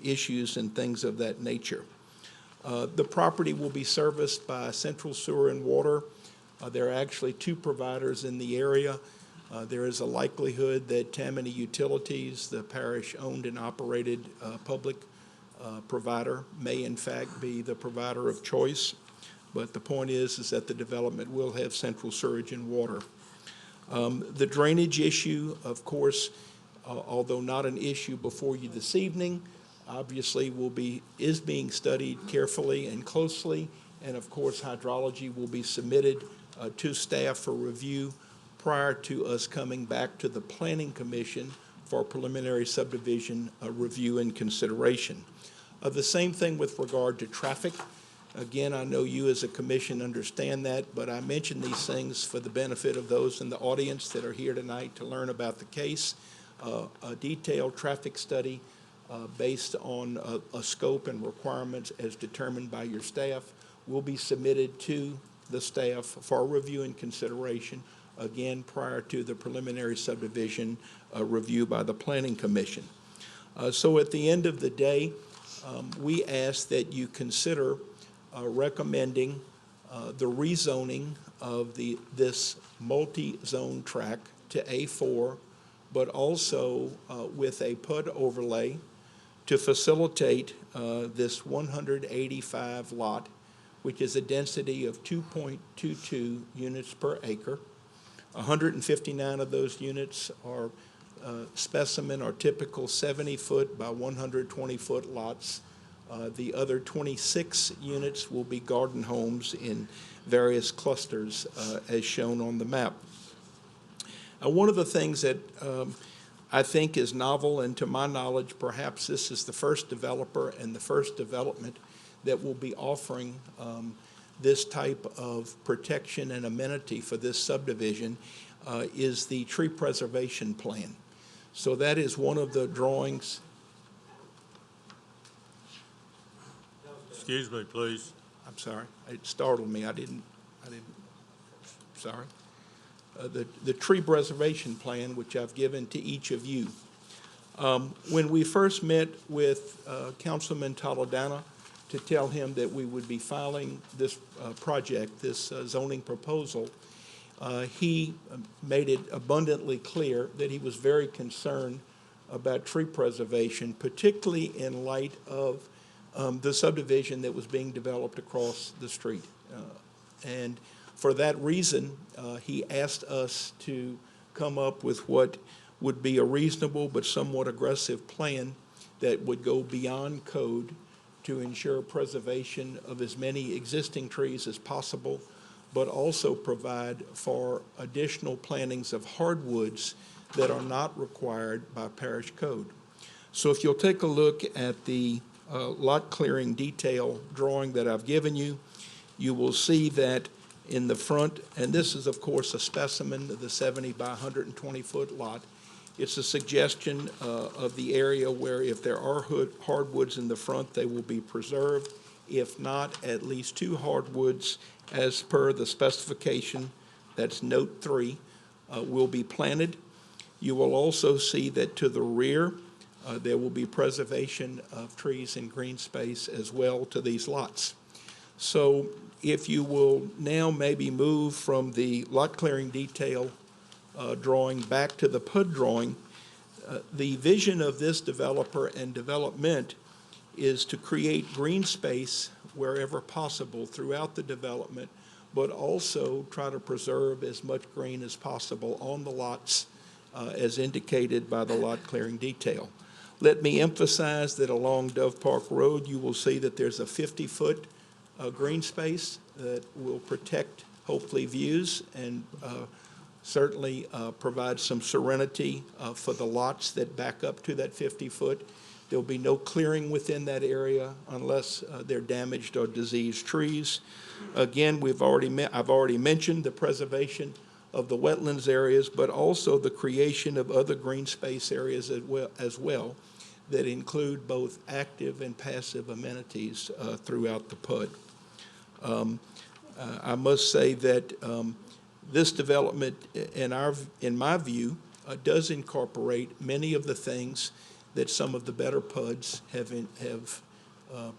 issues and things of that nature. The property will be serviced by Central Sewer and Water. There are actually 2 providers in the area. There is a likelihood that Tammany Utilities, the parish-owned and operated public provider, may in fact be the provider of choice. But the point is that the development will have central sewage and water. The drainage issue, of course, although not an issue before you this evening, obviously is being studied carefully and closely, and of course hydrology will be submitted to staff for review prior to us coming back to the Planning Commission for preliminary subdivision review and consideration. The same thing with regard to traffic. Again, I know you as a commission understand that, but I mention these things for the benefit of those in the audience that are here tonight to learn about the case. A detailed traffic study based on a scope and requirements as determined by your staff will be submitted to the staff for review and consideration, again, prior to the preliminary subdivision review by the Planning Commission. So at the end of the day, we ask that you consider recommending the rezoning of this multi-zone tract to A4, but also with a PUD overlay to facilitate this 185 lot, which is a density of 2.22 units per acre. 159 of those units are specimen or typical 70-foot by 120-foot lots. The other 26 units will be garden homes in various clusters as shown on the map. One of the things that I think is novel, and to my knowledge, perhaps this is the first developer and the first development that will be offering this type of protection and amenity for this subdivision, is the tree preservation plan. So that is one of the drawings. Excuse me, please. I'm sorry, it startled me. I didn't, sorry. The tree preservation plan, which I've given to each of you. When we first met with Councilman Toledano to tell him that we would be filing this project, this zoning proposal, he made it abundantly clear that he was very concerned about tree preservation, particularly in light of the subdivision that was being developed across the street. And for that reason, he asked us to come up with what would be a reasonable but somewhat aggressive plan that would go beyond code to ensure preservation of as many existing trees as possible, but also provide for additional plantings of hardwoods that are not required by parish code. So if you'll take a look at the lot clearing detail drawing that I've given you, you will see that in the front, and this is of course a specimen of the 70 by 120 foot lot. It's a suggestion of the area where if there are hardwoods in the front, they will be preserved. If not, at least 2 hardwoods as per the specification, that's note 3, will be planted. You will also see that to the rear, there will be preservation of trees and green space as well to these lots. So if you will now maybe move from the lot clearing detail drawing back to the PUD drawing, the vision of this developer and development is to create green space wherever possible throughout the development, but also try to preserve as much green as possible on the lots as indicated by the lot clearing detail. Let me emphasize that along Dove Park Road, you will see that there's a 50-foot green space that will protect, hopefully, views and certainly provide some serenity for the lots that back up to that 50-foot. There'll be no clearing within that area unless they're damaged or diseased trees. Again, I've already mentioned the preservation of the wetlands areas, but also the creation of other green space areas as well that include both active and passive amenities throughout the PUD. I must say that this development, in my view, does incorporate many of the things that some of the better PUDs have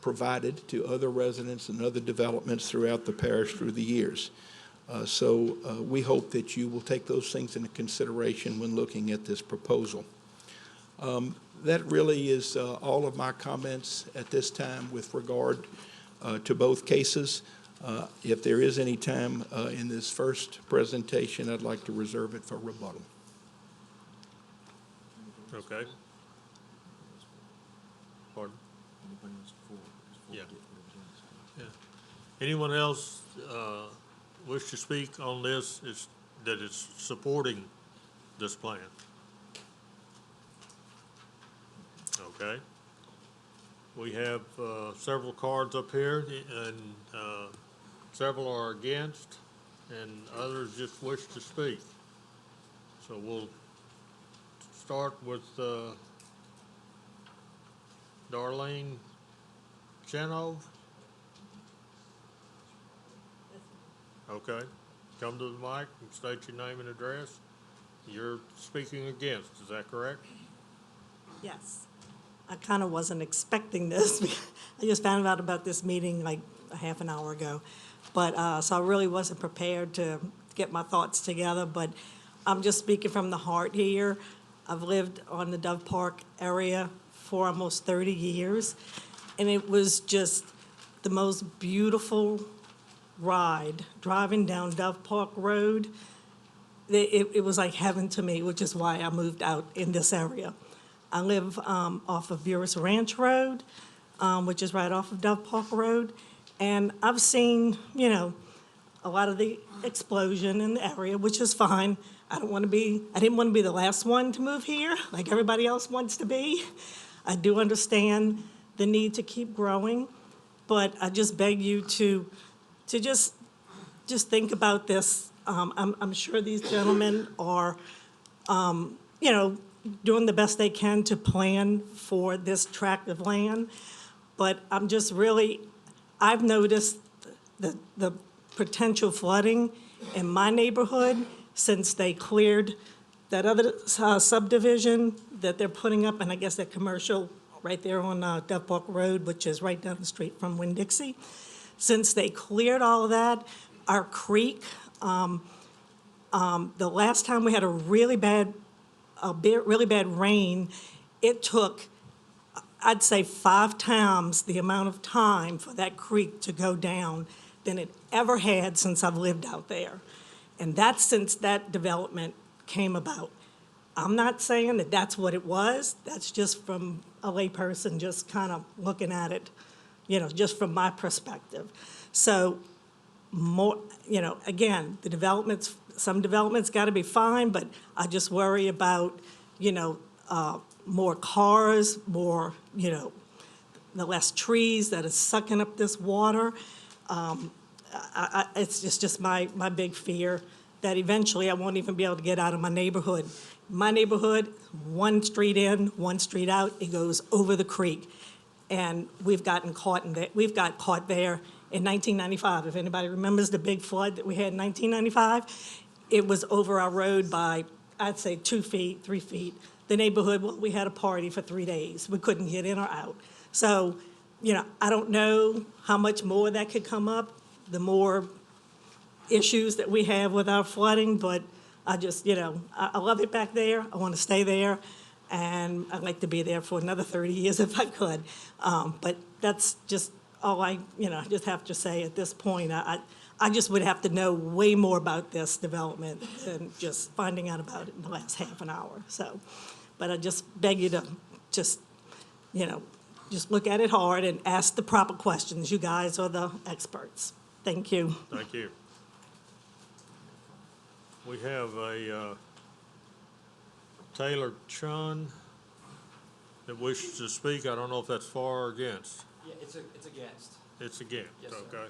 provided to other residents and other developments throughout the parish through the years. So we hope that you will take those things into consideration when looking at this proposal. That really is all of my comments at this time with regard to both cases. If there is any time in this first presentation, I'd like to reserve it for rebuttal. Okay. Pardon? Yeah. Yeah. Anyone else wish to speak on this that is supporting this plan? Okay. We have several cards up here, and several are against, and others just wish to speak. So we'll start with Darlene Chenov. Okay. Come to the mic and state your name and address. You're speaking against, is that correct? Yes. I kind of wasn't expecting this. I just found out about this meeting like a half an hour ago. But so I really wasn't prepared to get my thoughts together, but I'm just speaking from the heart here. I've lived on the Dove Park area for almost 30 years, and it was just the most beautiful ride driving down Dove Park Road. It was like heaven to me, which is why I moved out in this area. I live off of Buras Ranch Road, which is right off of Dove Park Road, and I've seen, a lot of the explosion in the area, which is fine, I didn't want to be the last one to move here, like everybody else wants to be. I do understand the need to keep growing, but I just beg you to just think about this. I'm sure these gentlemen are, doing the best they can to plan for this tract of land, but I've noticed the potential flooding in my neighborhood since they cleared that other subdivision that they're putting up, and I guess that commercial right there on Dove Park Road, which is right down the street from Winn-Dixie. Since they cleared all of that, our creek, the last time we had a really bad rain, it took, I'd say 5 times the amount of time for that creek to go down than it ever had since I've lived out there. And that's since that development came about. I'm not saying that that's what it was. That's just from a layperson just kind of looking at it, just from my perspective. So more, again, some developments got to be fine, but I just worry about, more cars, more, the less trees that are sucking up this water. It's just my big fear that eventually I won't even be able to get out of my neighborhood. My neighborhood, one street in, one street out, it goes over the creek. And we've got caught there in 1995. If anybody remembers the big flood that we had in 1995, it was over our road by, I'd say 2 feet, 3 feet. The neighborhood, well, we had a party for 3 days. We couldn't get in or out. So, I don't know how much more that could come up, the more issues that we have with our flooding, but I just, I love it back there. I want to stay there, and I'd like to be there for another 30 years if I could. But that's just all I just have to say at this point. I just would have to know way more about this development than just finding out about it in the last half an hour. So, but I just beg you to just look at it hard and ask the proper questions. You guys are the experts. Thank you. Thank you. We have a Taylor Chun that wishes to speak. I don't know if that's for or against. Yeah, it's against. It's against, Yes, sir. okay.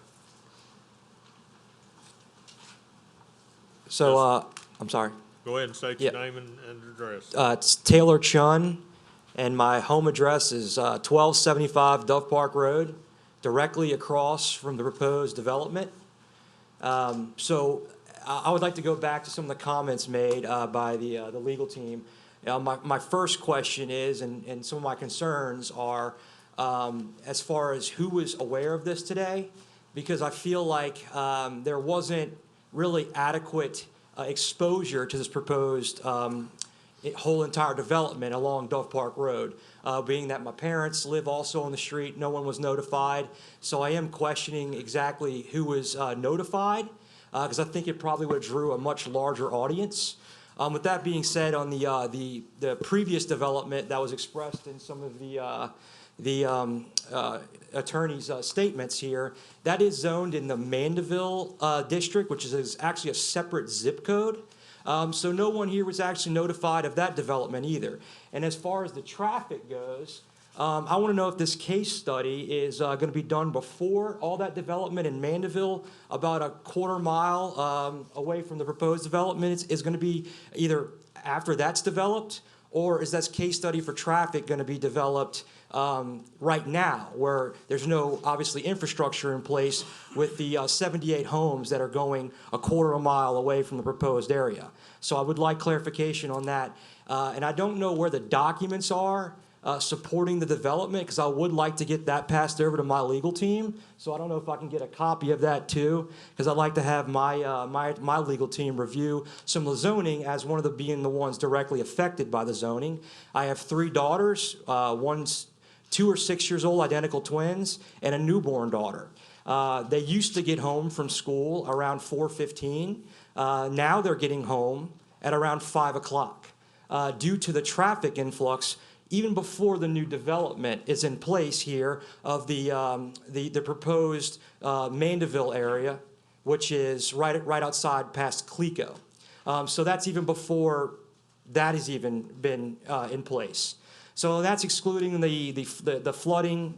So, I'm sorry. Go ahead and state your name and address. It's Taylor Chun, and my home address is 1275 Dove Park Road, directly across from the proposed development. So I would like to go back to some of the comments made by the legal team. My first question is, and some of my concerns are, as far as who was aware of this today, because I feel like there wasn't really adequate exposure to this proposed whole entire development along Dove Park Road. Being that my parents live also on the street, no one was notified. So I am questioning exactly who was notified, because I think it probably would have drew a much larger audience. With that being said, on the previous development that was expressed in some of the attorney's statements here, that is zoned in the Mandeville district, which is actually a separate zip code. So no one here was actually notified of that development either. And as far as the traffic goes, I want to know if this case study is going to be done before all that development in Mandeville, about a quarter mile away from the proposed development. Is going to be either after that's developed, or is that case study for traffic going to be developed right now, where there's no, obviously, infrastructure in place with the 78 homes that are going a quarter of a mile away from the proposed area? So I would like clarification on that. And I don't know where the documents are supporting the development, because I would like to get that passed over to my legal team. So I don't know if I can get a copy of that too, because I'd like to have my legal team review some of the zoning as one of the being the ones directly affected by the zoning. I have 3 daughters. One's 2 or 6 years old, identical twins, and a newborn daughter. They used to get home from school around 4:15. Now they're getting home at around 5 o'clock due to the traffic influx even before the new development is in place here of the proposed Mandeville area, which is right outside past Clico. So that's even before that has even been in place. So that's excluding the flooding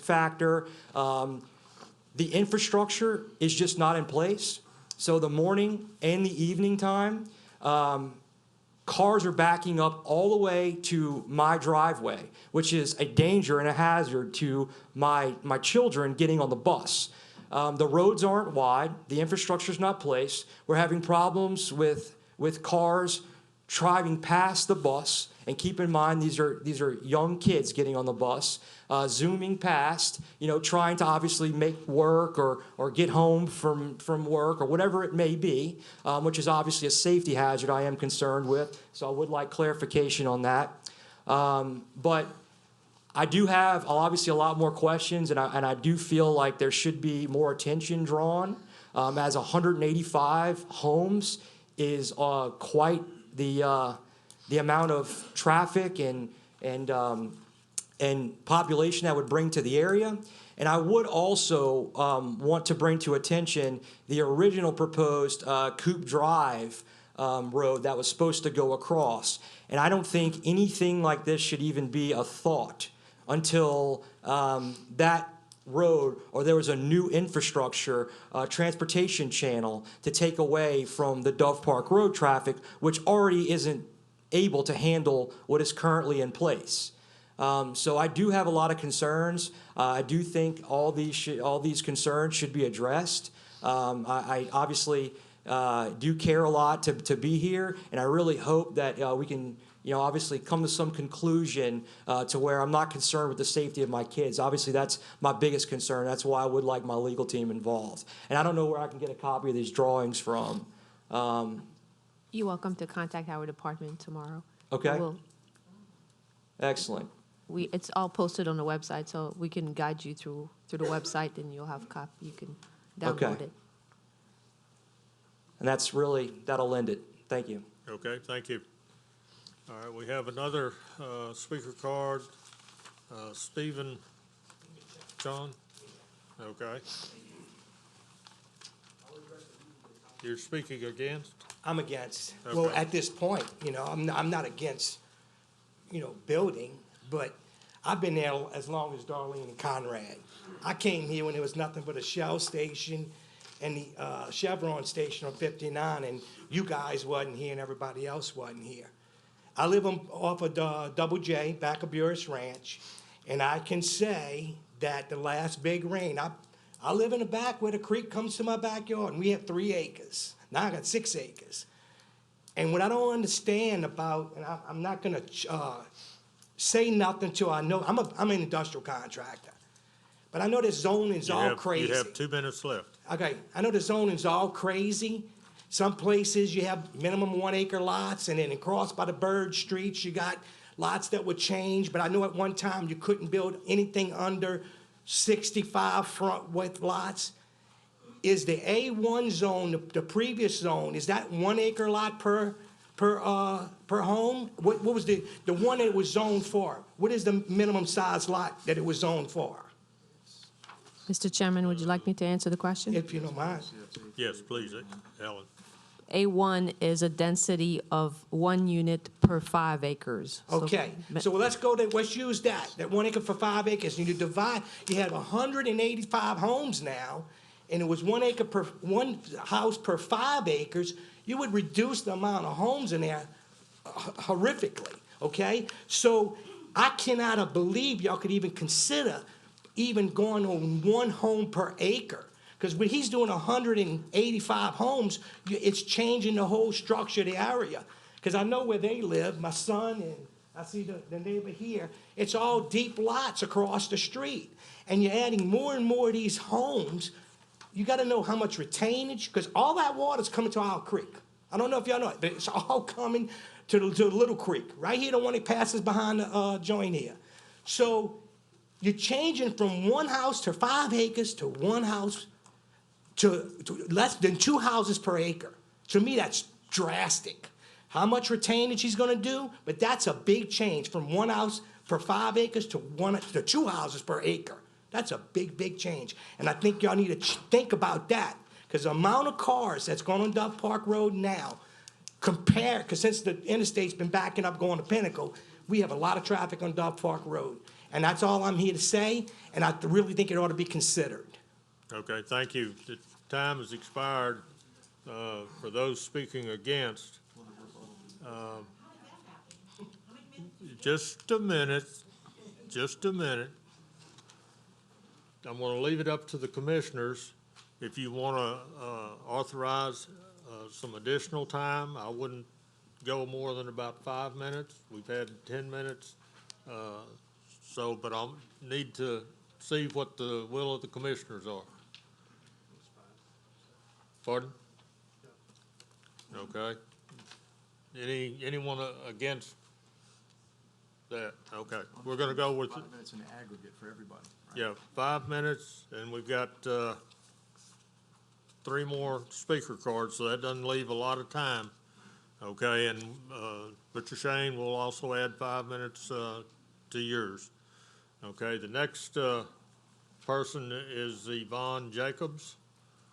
factor. The infrastructure is just not in place. So the morning and the evening time, cars are backing up all the way to my driveway, which is a danger and a hazard to my children getting on the bus. The roads aren't wide. The infrastructure's not placed. We're having problems with cars driving past the bus. And keep in mind, these are young kids getting on the bus, zooming past, trying to obviously make work or get home from work or whatever it may be, which is obviously a safety hazard I am concerned with. So I would like clarification on that. But I do have obviously a lot more questions, and I do feel like there should be more attention drawn, as 185 homes is quite the amount of traffic and population that would bring to the area. And I would also want to bring to attention the original proposed Coop Drive road that was supposed to go across. And I don't think anything like this should even be a thought until that road or there was a new infrastructure transportation channel to take away from the Dove Park Road traffic, which already isn't able to handle what is currently in place. So I do have a lot of concerns. I do think all these concerns should be addressed. I obviously do care a lot to be here, and I really hope that we can obviously come to some conclusion to where I'm not concerned with the safety of my kids. Obviously, that's my biggest concern. That's why I would like my legal team involved. And I don't know where I can get a copy of these drawings from. You're welcome to contact our department tomorrow. Okay. Excellent. It's all posted on the website, so we can guide you through the website, and you'll have a copy. You can download Okay. it. And that'll end it. Thank you. Okay, thank you. All right, we have another speaker card. Stephen John? Okay. You're speaking against? I'm against. Okay. Well, at this point, I'm not against, building, but I've been there as long as Darlene and Conrad. I came here when there was nothing but a Shell station and the Chevron station on 59, and you guys wasn't here and everybody else wasn't here. I live off of Double J, back of Buras Ranch, and I can say that the last big rain, I live in the back where the creek comes to my backyard, and we have 3 acres. Now I got 6 acres. And what I don't understand about, and I'm not gonna say nothing till I know, I'm an industrial contractor, but I know this zoning's all crazy. You have 2 minutes left. Okay, I know the zoning's all crazy. Some places you have minimum 1 acre lots, and then across by the Bird Streets, you got lots that would change, but I know at one time you couldn't build anything under 65 front width lots. Is the A1 zone, the previous zone, is that 1 acre lot per home? What was the one that it was zoned for? What is the minimum size lot that it was zoned for? Mr. Chairman, would you like me to answer the question? If you don't mind. Yes, please, Ellen. A1 is a density of 1 unit per 5 acres. So- Okay, so let's use that 1 acre for 5 acres, and you have 185 homes now, and it was 1 acre per, 1 house per 5 acres, you would reduce the amount of homes in there horrifically, okay? So I cannot believe y'all could even consider even going on 1 home per acre. Because when he's doing 185 homes, it's changing the whole structure of the area. Because I know where they live, my son, and I see the neighbor here, it's all deep lots across the street. And you're adding more and more of these homes. You gotta know how much retainage, because all that water's coming to our creek. I don't know if y'all know it, but it's all coming to the little creek. Right here, the one that passes behind the joint here. So you're changing from 1 house to 5 acres to 1 house to less than 2 houses per acre. To me, that's drastic. How much retainage he's gonna do, but that's a big change from 1 house per 5 acres to 2 houses per acre. That's a big, big change. And I think y'all need to think about that, because the amount of cars that's going on Dove Park Road now, compare, because since the interstate's been backing up going to Pinnacle, we have a lot of traffic on Dove Park Road. And that's all I'm here to say, and I really think it ought to be considered. Okay, thank you. The time has expired. For those speaking against, just a minute. I'm going to leave it up to the commissioners. If you want to authorize some additional time, I wouldn't go more than about 5 minutes. We've had 10 minutes. But I'll need to see what the will of the commissioners are. Pardon? Okay. Anyone against that? Okay, we're gonna go with. 5 minutes in aggregate for everybody. Right? Yeah, 5 minutes, and we've got 3 more speaker cards, so that doesn't leave a lot of time. Okay, and Mr. Shane will also add 5 minutes to yours. Okay, the next person is Yvonne Jacobs,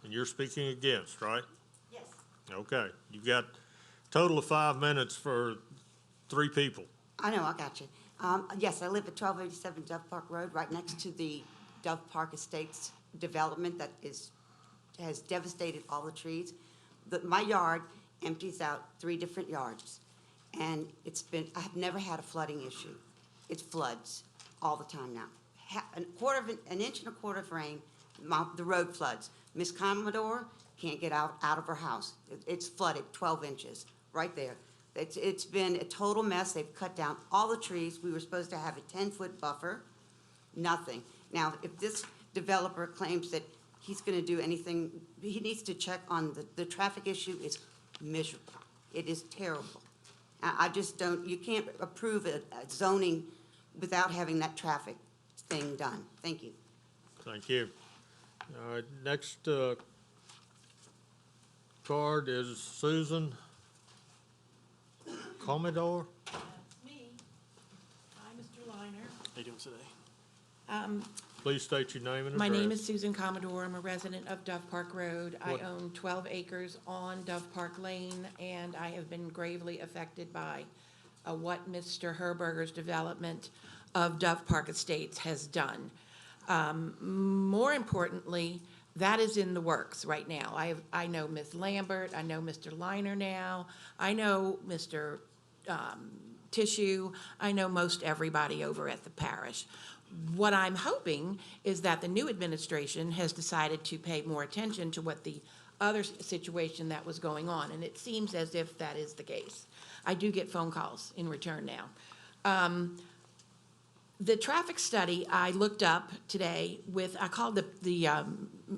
and you're speaking against, right? Yes. Okay, you've got a total of 5 minutes for 3 people. I know, I got you. Yes, I live at 1287 Dove Park Road, right next to the Dove Park Estates development that has devastated all the trees. My yard empties out 3 different yards, and I have never had a flooding issue. It floods all the time now. An inch and a quarter of rain, the road floods. Miss Commodore can't get out of her house. It's flooded 12 inches right there. It's been a total mess. They've cut down all the trees. We were supposed to have a 10-foot buffer, nothing. Now, if this developer claims that he's going to do anything, he needs to check on the traffic issue is miserable. It is terrible. I just don't, you can't approve a zoning without having that traffic thing done. Thank you. Thank you. All right, next card is Susan Commodore. Me. Hi, Mr. Liner. How you doing today? Please state your name and address. My name is Susan Commodore. I'm a resident of Dove Park Road. What? I own 12 acres on Dove Park Lane, and I have been gravely affected by what Mr. Herberger's development of Dove Park Estates has done. More importantly, that is in the works right now. I know Ms. Lambert, I know Mr. Liner now, I know Mr. Tissue, I know most everybody over at the parish. What I'm hoping is that the new administration has decided to pay more attention to what the other situation that was going on, and it seems as if that is the case. I do get phone calls in return now. The traffic study I looked up today I called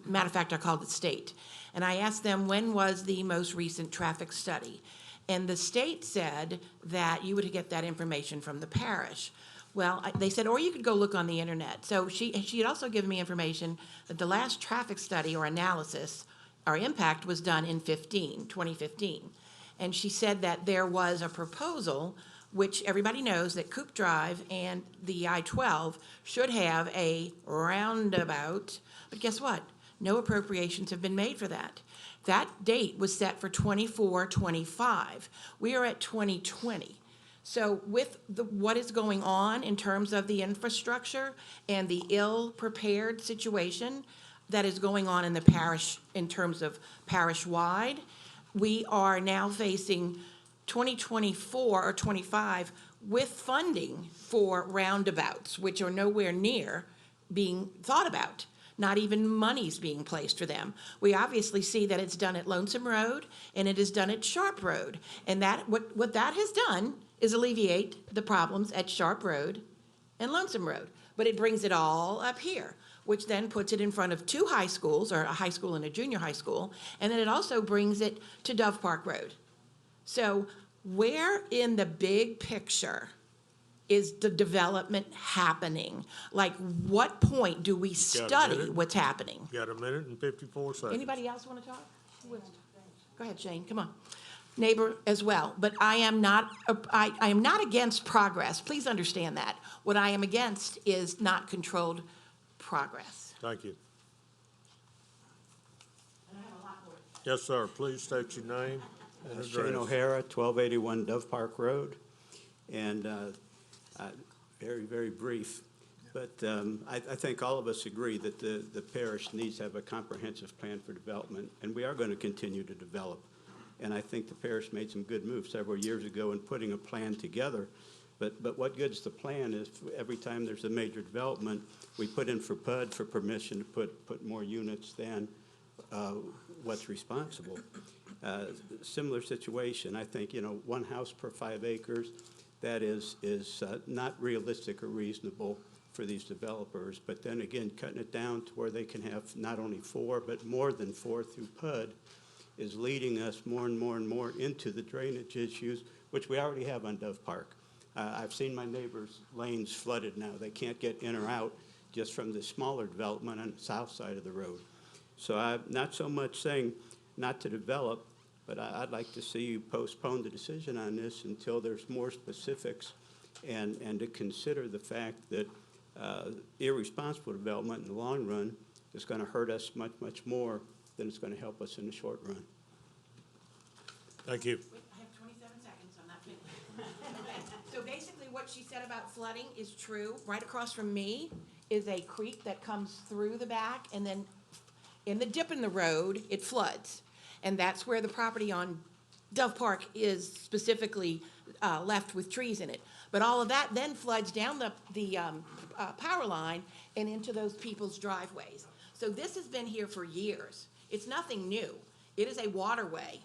matter of fact, I called the state, and I asked them when was the most recent traffic study. And the state said that you would get that information from the parish. Well, they said, or you could go look on the internet. So she had also given me information that the last traffic study or analysis or impact was done in 2015. And she said that there was a proposal, which everybody knows that Coop Drive and the I-12 should have a roundabout, but guess what? No appropriations have been made for that. That date was set for 24-25. We are at 2020. So with what is going on in terms of the infrastructure and the ill-prepared situation that is going on in the parish in terms of parish-wide, we are now facing 2024 or 25 with funding for roundabouts, which are nowhere near being thought about. Not even money's being placed for them. We obviously see that it's done at Lonesome Road and it is done at Sharp Road. And that what that has done is alleviate the problems at Sharp Road and Lonesome Road. But it brings it all up here, which then puts it in front of 2 high schools, or a high school and a junior high school, and then it also brings it to Dove Park Road. So where in the big picture is the development happening? Like, what point do we study what's happening? Got a minute and 54 seconds. Anybody else want to talk? Go ahead, Shane, come on. Neighbor as well, but I am not against progress. Please understand that. What I am against is not controlled progress. Thank you. Yes, sir. Please state your name. and Shane address. O'Hara, 1281 Dove Park Road, and very, very brief. But I think all of us agree that the parish needs to have a comprehensive plan for development, and we are going to continue to develop. And I think the parish made some good moves several years ago in putting a plan together. But what good's the plan is every time there's a major development, we put in for PUD for permission to put more units than what's responsible. Similar situation, I think, one house per 5 acres, that is not realistic or reasonable for these developers. But then again, cutting it down to where they can have not only 4, but more than 4 through PUD is leading us more and more and more into the drainage issues, which we already have on Dove Park. I've seen my neighbors' lanes flooded now. They can't get in or out just from the smaller development on the south side of the road. So I'm not so much saying not to develop, but I'd like to see you postpone the decision on this until there's more specifics and to consider the fact that irresponsible development in the long run is going to hurt us much, much more than it's going to help us in the short run. Thank you. I have 27 seconds, I'm not finished. Okay, so basically what she said about flooding is true. Right across from me is a creek that comes through the back, and then in the dip in the road, it floods. And that's where the property on Dove Park is specifically left with trees in it. But all of that then floods down the power line and into those people's driveways. So this has been here for years. It's nothing new. It is a waterway.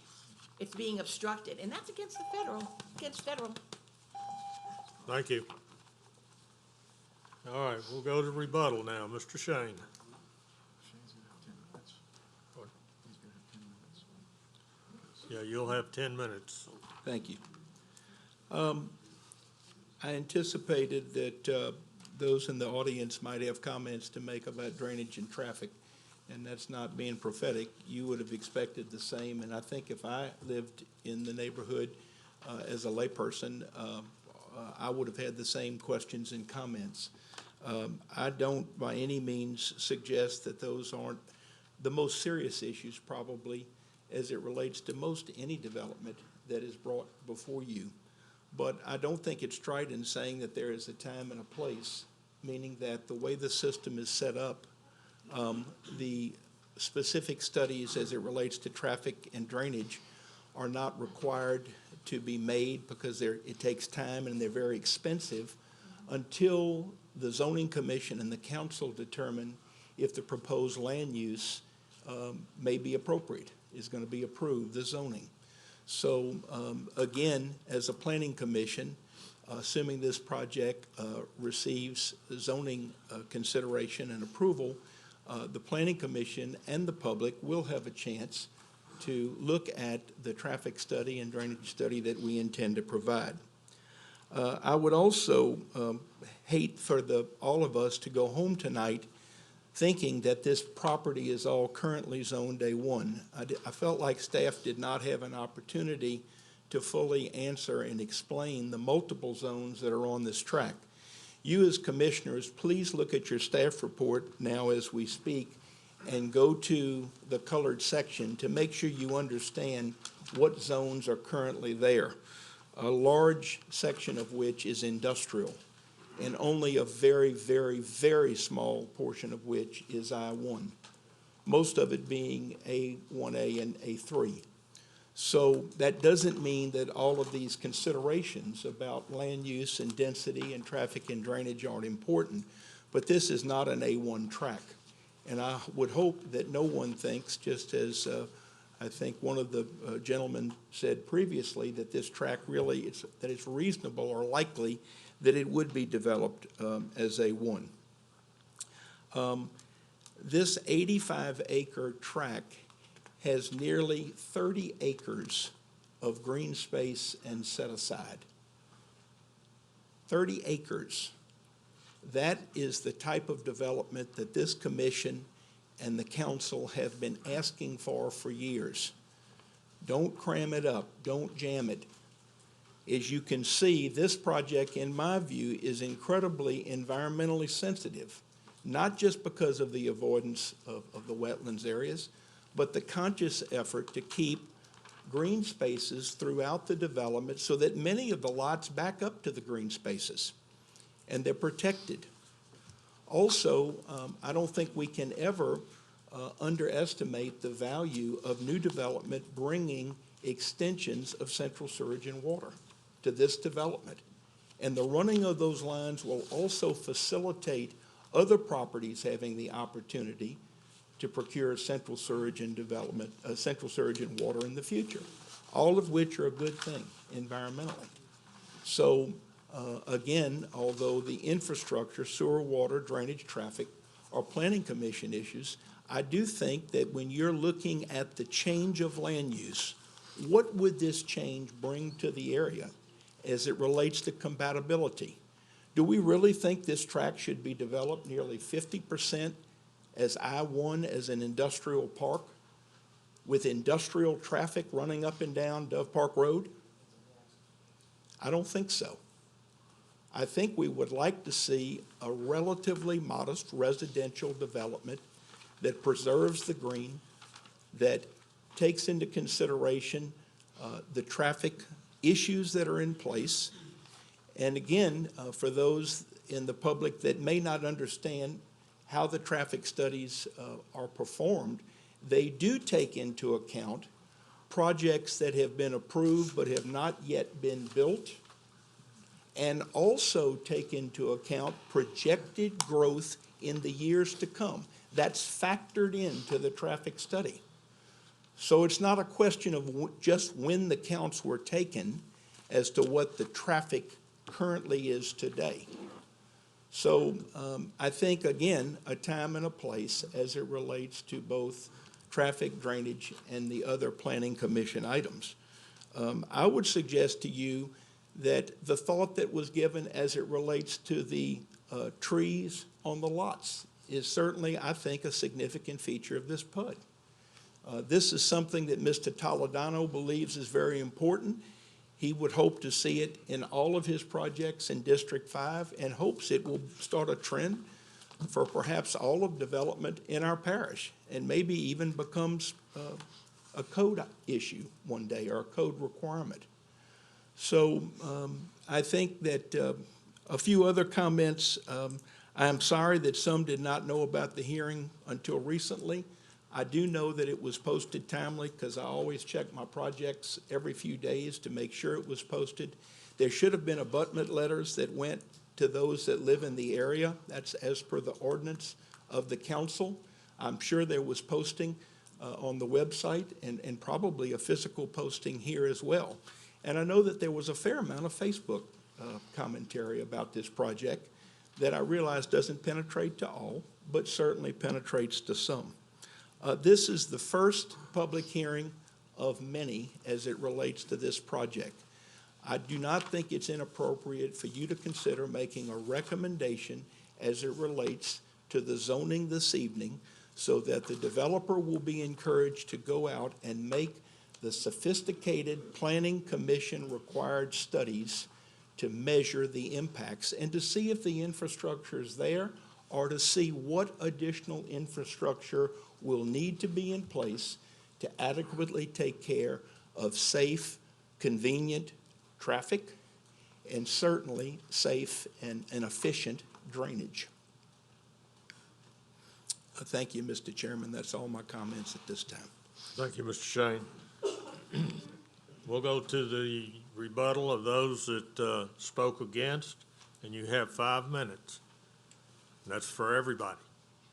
It's being obstructed, and that's against federal. Thank you. All right, we'll go to rebuttal now. Mr. Shane. Yeah, you'll have 10 minutes. Thank you. I anticipated that those in the audience might have comments to make about drainage and traffic, and that's not being prophetic. You would have expected the same, and I think if I lived in the neighborhood as a layperson, I would have had the same questions and comments. I don't by any means suggest that those aren't the most serious issues, probably, as it relates to most any development that is brought before you. But I don't think it's trite in saying that there is a time and a place, meaning that the way the system is set up, the specific studies as it relates to traffic and drainage are not required to be made because it takes time and they're very expensive until the zoning commission and the council determine if the proposed land use may be appropriate, is going to be approved, the zoning. So again, as a planning commission, assuming this project receives zoning consideration and approval, the planning commission and the public will have a chance to look at the traffic study and drainage study that we intend to provide. I would also hate for all of us to go home tonight thinking that this property is all currently zoned A1. I felt like staff did not have an opportunity to fully answer and explain the multiple zones that are on this track. You as commissioners, please look at your staff report now as we speak and go to the colored section to make sure you understand what zones are currently there. A large section of which is industrial, and only a very, very, very small portion of which is I-1, most of it being A1A and A3. So that doesn't mean that all of these considerations about land use and density and traffic and drainage aren't important, but this is not an A1 track. And I would hope that no one thinks, just as I think one of the gentlemen said previously, that this track really, that it's reasonable or likely that it would be developed as A1. This 85-acre track has nearly 30 acres of green space and set aside. 30 acres. That is the type of development that this commission and the council have been asking for years. Don't cram it up, don't jam it. As you can see, this project, in my view, is incredibly environmentally sensitive, not just because of the avoidance of the wetlands areas, but the conscious effort to keep green spaces throughout the development so that many of the lots back up to the green spaces, and they're protected. Also, I don't think we can ever underestimate the value of new development bringing extensions of central sewage and water to this development. And the running of those lines will also facilitate other properties having the opportunity to procure central sewage and development, central sewage and water in the future, all of which are a good thing environmentally. So again, although the infrastructure, sewer, water, drainage, traffic are planning commission issues, I do think that when you're looking at the change of land use, what would this change bring to the area as it relates to compatibility? Do we really think this tract should be developed nearly 50% as I-1 as an industrial park with industrial traffic running up and down Dove Park Road? I don't think so. I think we would like to see a relatively modest residential development that preserves the green, that takes into consideration the traffic issues that are in place. And again, for those in the public that may not understand how the traffic studies are performed, they do take into account projects that have been approved but have not yet been built, and also take into account projected growth in the years to come. That's factored into the traffic study. So it's not a question of just when the counts were taken as to what the traffic currently is today. So I think, again, a time and a place as it relates to both traffic, drainage, and the other planning commission items. I would suggest to you that the thought that was given as it relates to the trees on the lots is certainly, I think, a significant feature of this PUD. This is something that Mr. Toledano believes is very important. He would hope to see it in all of his projects in District 5 and hopes it will start a trend for perhaps all of development in our parish, and maybe even becomes a code issue one day or a code requirement. So I think that a few other comments. I am sorry that some did not know about the hearing until recently. I do know that it was posted timely because I always check my projects every few days to make sure it was posted. There should have been abutment letters that went to those that live in the area. That's as per the ordinance of the council. I'm sure there was posting on the website and probably a physical posting here as well. And I know that there was a fair amount of Facebook commentary about this project that I realize doesn't penetrate to all, but certainly penetrates to some. This is the first public hearing of many as it relates to this project. I do not think it's inappropriate for you to consider making a recommendation as it relates to the zoning this evening so that the developer will be encouraged to go out and make the sophisticated planning commission required studies to measure the impacts and to see if the infrastructure is there or to see what additional infrastructure will need to be in place to adequately take care of safe, convenient traffic and certainly safe and efficient drainage. Thank you, Mr. Chairman. That's all my comments at this time. Thank you, Mr. Shane. We'll go to the rebuttal of those that spoke against, and you have 5 minutes. And that's for everybody.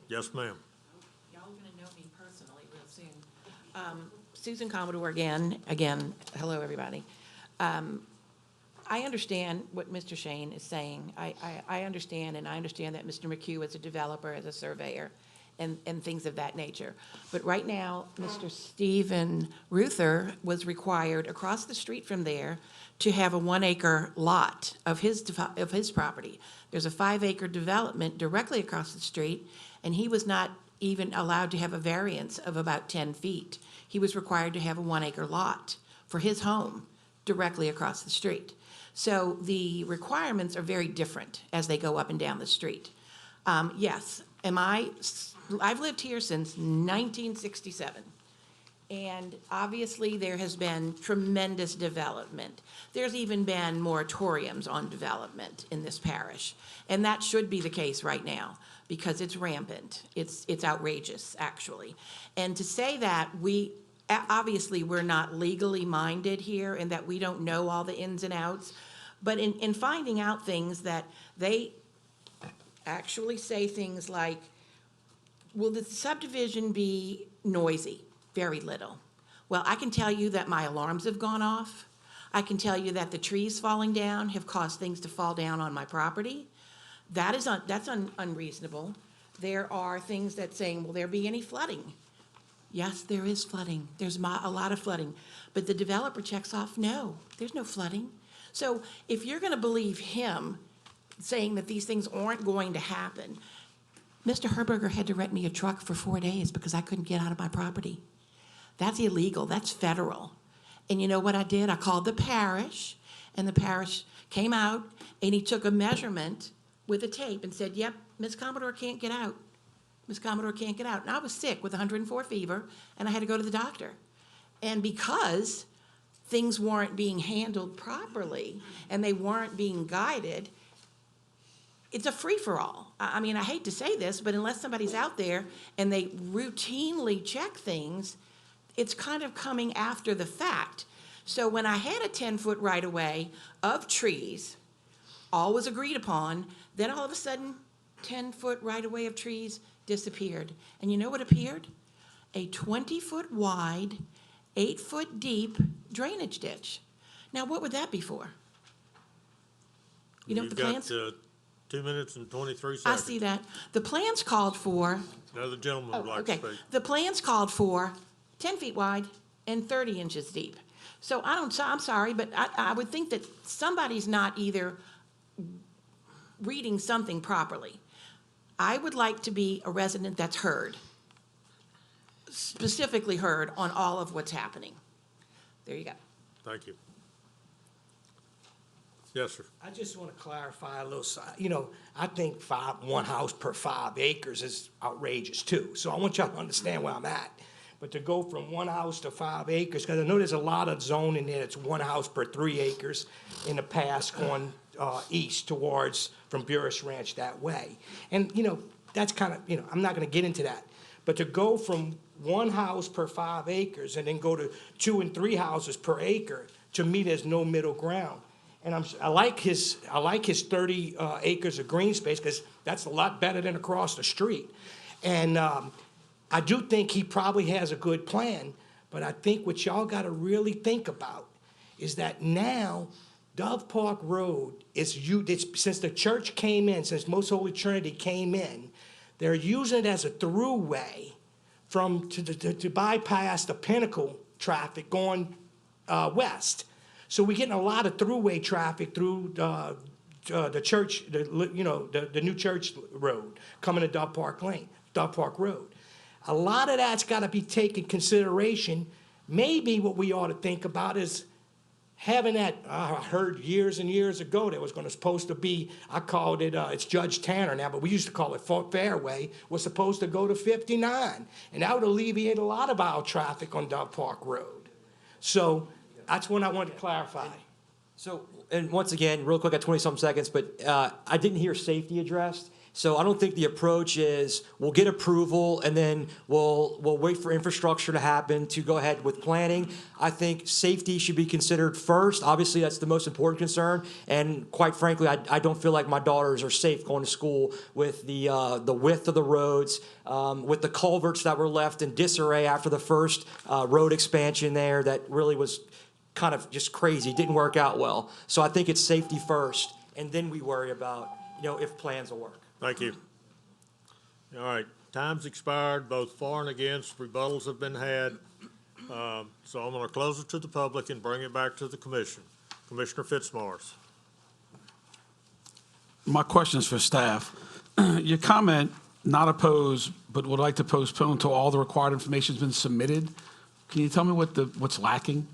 Yes, ma'am. Y'all are going to know me personally real soon. Susan Commodore again, hello, everybody. I understand what Mr. Shane is saying. I understand, and I understand that Mr. McHugh is a developer, as a surveyor, and things of that nature. But right now, Mr. Stephen Ruther was required across the street from there to have a 1-acre lot of his property. There's a 5-acre development directly across the street, and he was not even allowed to have a variance of about 10 feet. He was required to have a 1-acre lot for his home directly across the street. So the requirements are very different as they go up and down the street. Yes, I've lived here since 1967, And obviously, there has been tremendous development. There's even been moratoriums on development in this parish. And that should be the case right now, because it's rampant. It's outrageous, actually. And to say that obviously, we're not legally minded here and that we don't know all the ins and outs, but in finding out things that they actually say things like, will the subdivision be noisy? Very little. Well, I can tell you that my alarms have gone off. I can tell you that the trees falling down have caused things to fall down on my property. That's unreasonable. There are things that saying, will there be any flooding? Yes, there is flooding. There's a lot of flooding. But the developer checks off, no, there's no flooding. So if you're going to believe him saying that these things aren't going to happen, Mr. Herberger had to rent me a truck for 4 days because I couldn't get out of my property. That's illegal. That's federal. And you know what I did? I called the parish, and the parish came out, and he took a measurement with a tape and said, yep, Miss Commodore can't get out. Miss Commodore can't get out. And I was sick with 104 fever, and I had to go to the doctor. And because things weren't being handled properly and they weren't being guided, it's a free-for-all. I mean, I hate to say this, but unless somebody's out there and they routinely check things, it's kind of coming after the fact. So when I had a 10-foot right-of-way of trees, all was agreed upon, then all of a sudden, 10-foot right-of-way of trees disappeared. And you know what appeared? A 20-foot wide, 8-foot deep drainage ditch. Now, what would that be for? You know, You've the plans. got 2 minutes and 23 I seconds. see that. The plans called for. Another gentleman would like to speak. The plans called for 10 feet wide and 30 inches deep. So I'm sorry, but I would think that somebody's not either reading something properly. I would like to be a resident that's heard, specifically heard on all of what's happening. There you go. Thank you. Yes, sir. I just want to clarify a little, I think one house per 5 acres is outrageous too. So I want y'all to understand where I'm at. But to go from 1 house to 5 acres, because I know there's a lot of zoning there that's 1 house per 3 acres in the past going east towards from Burris Ranch that way. And, that's kind of, I'm not going to get into that. But to go from 1 house per 5 acres and then go to 2 and 3 houses per acre, to me, there's no middle ground. And I like his 30 acres of green space, because that's a lot better than across the street. And I do think he probably has a good plan, but I think what y'all got to really think about is that now Dove Park Road it's since the church came in, since Most Holy Trinity came in, they're using it as a throughway to bypass the Pinnacle traffic going west. So we're getting a lot of throughway traffic through the church, the new church road coming to Dove Park Road. A lot of that's got to be taken consideration. Maybe what we ought to think about is having that. I heard years and years ago there was supposed to be. I called it. It's Judge Tanner now, but we used to call it Fairway. Was supposed to go to 59, and that would alleviate a lot of our traffic on Dove Park Road. So that's what I wanted to clarify. So, and once again, real quick, at 20-something seconds, but I didn't hear safety addressed. So I don't think the approach is we'll get approval and then we'll wait for infrastructure to happen to go ahead with planning. I think safety should be considered first. Obviously, that's the most important concern. And quite frankly, I don't feel like my daughters are safe going to school with the width of the roads, with the culverts that were left in disarray after the first road expansion there that really was kind of just crazy, didn't work out well. So I think it's safety first, and then we worry about, if plans will work. Thank you. All right, time's expired, both for and against, rebuttals have been had. So I'm going to close it to the public and bring it back to the commission. Commissioner Fitzmaurice. My question is for staff. Your comment, not opposed, but would like to postpone until all the required information has been submitted. Can you tell me what's lacking?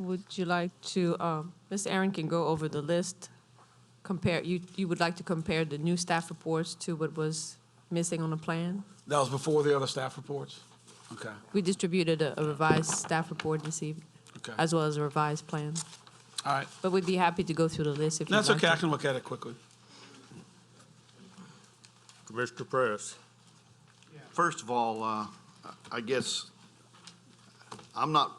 Would you like to, Ms. Aaron can go over the list. You would like to compare the new staff reports to what was missing on the plan. That was before the other staff reports? Okay, We distributed a revised staff report this evening, okay. as well as a revised plan. All right. But we'd be happy to go through the list if you'd like That's okay, I to. can look at it quickly. Commissioner Press. First of all, I guess I'm not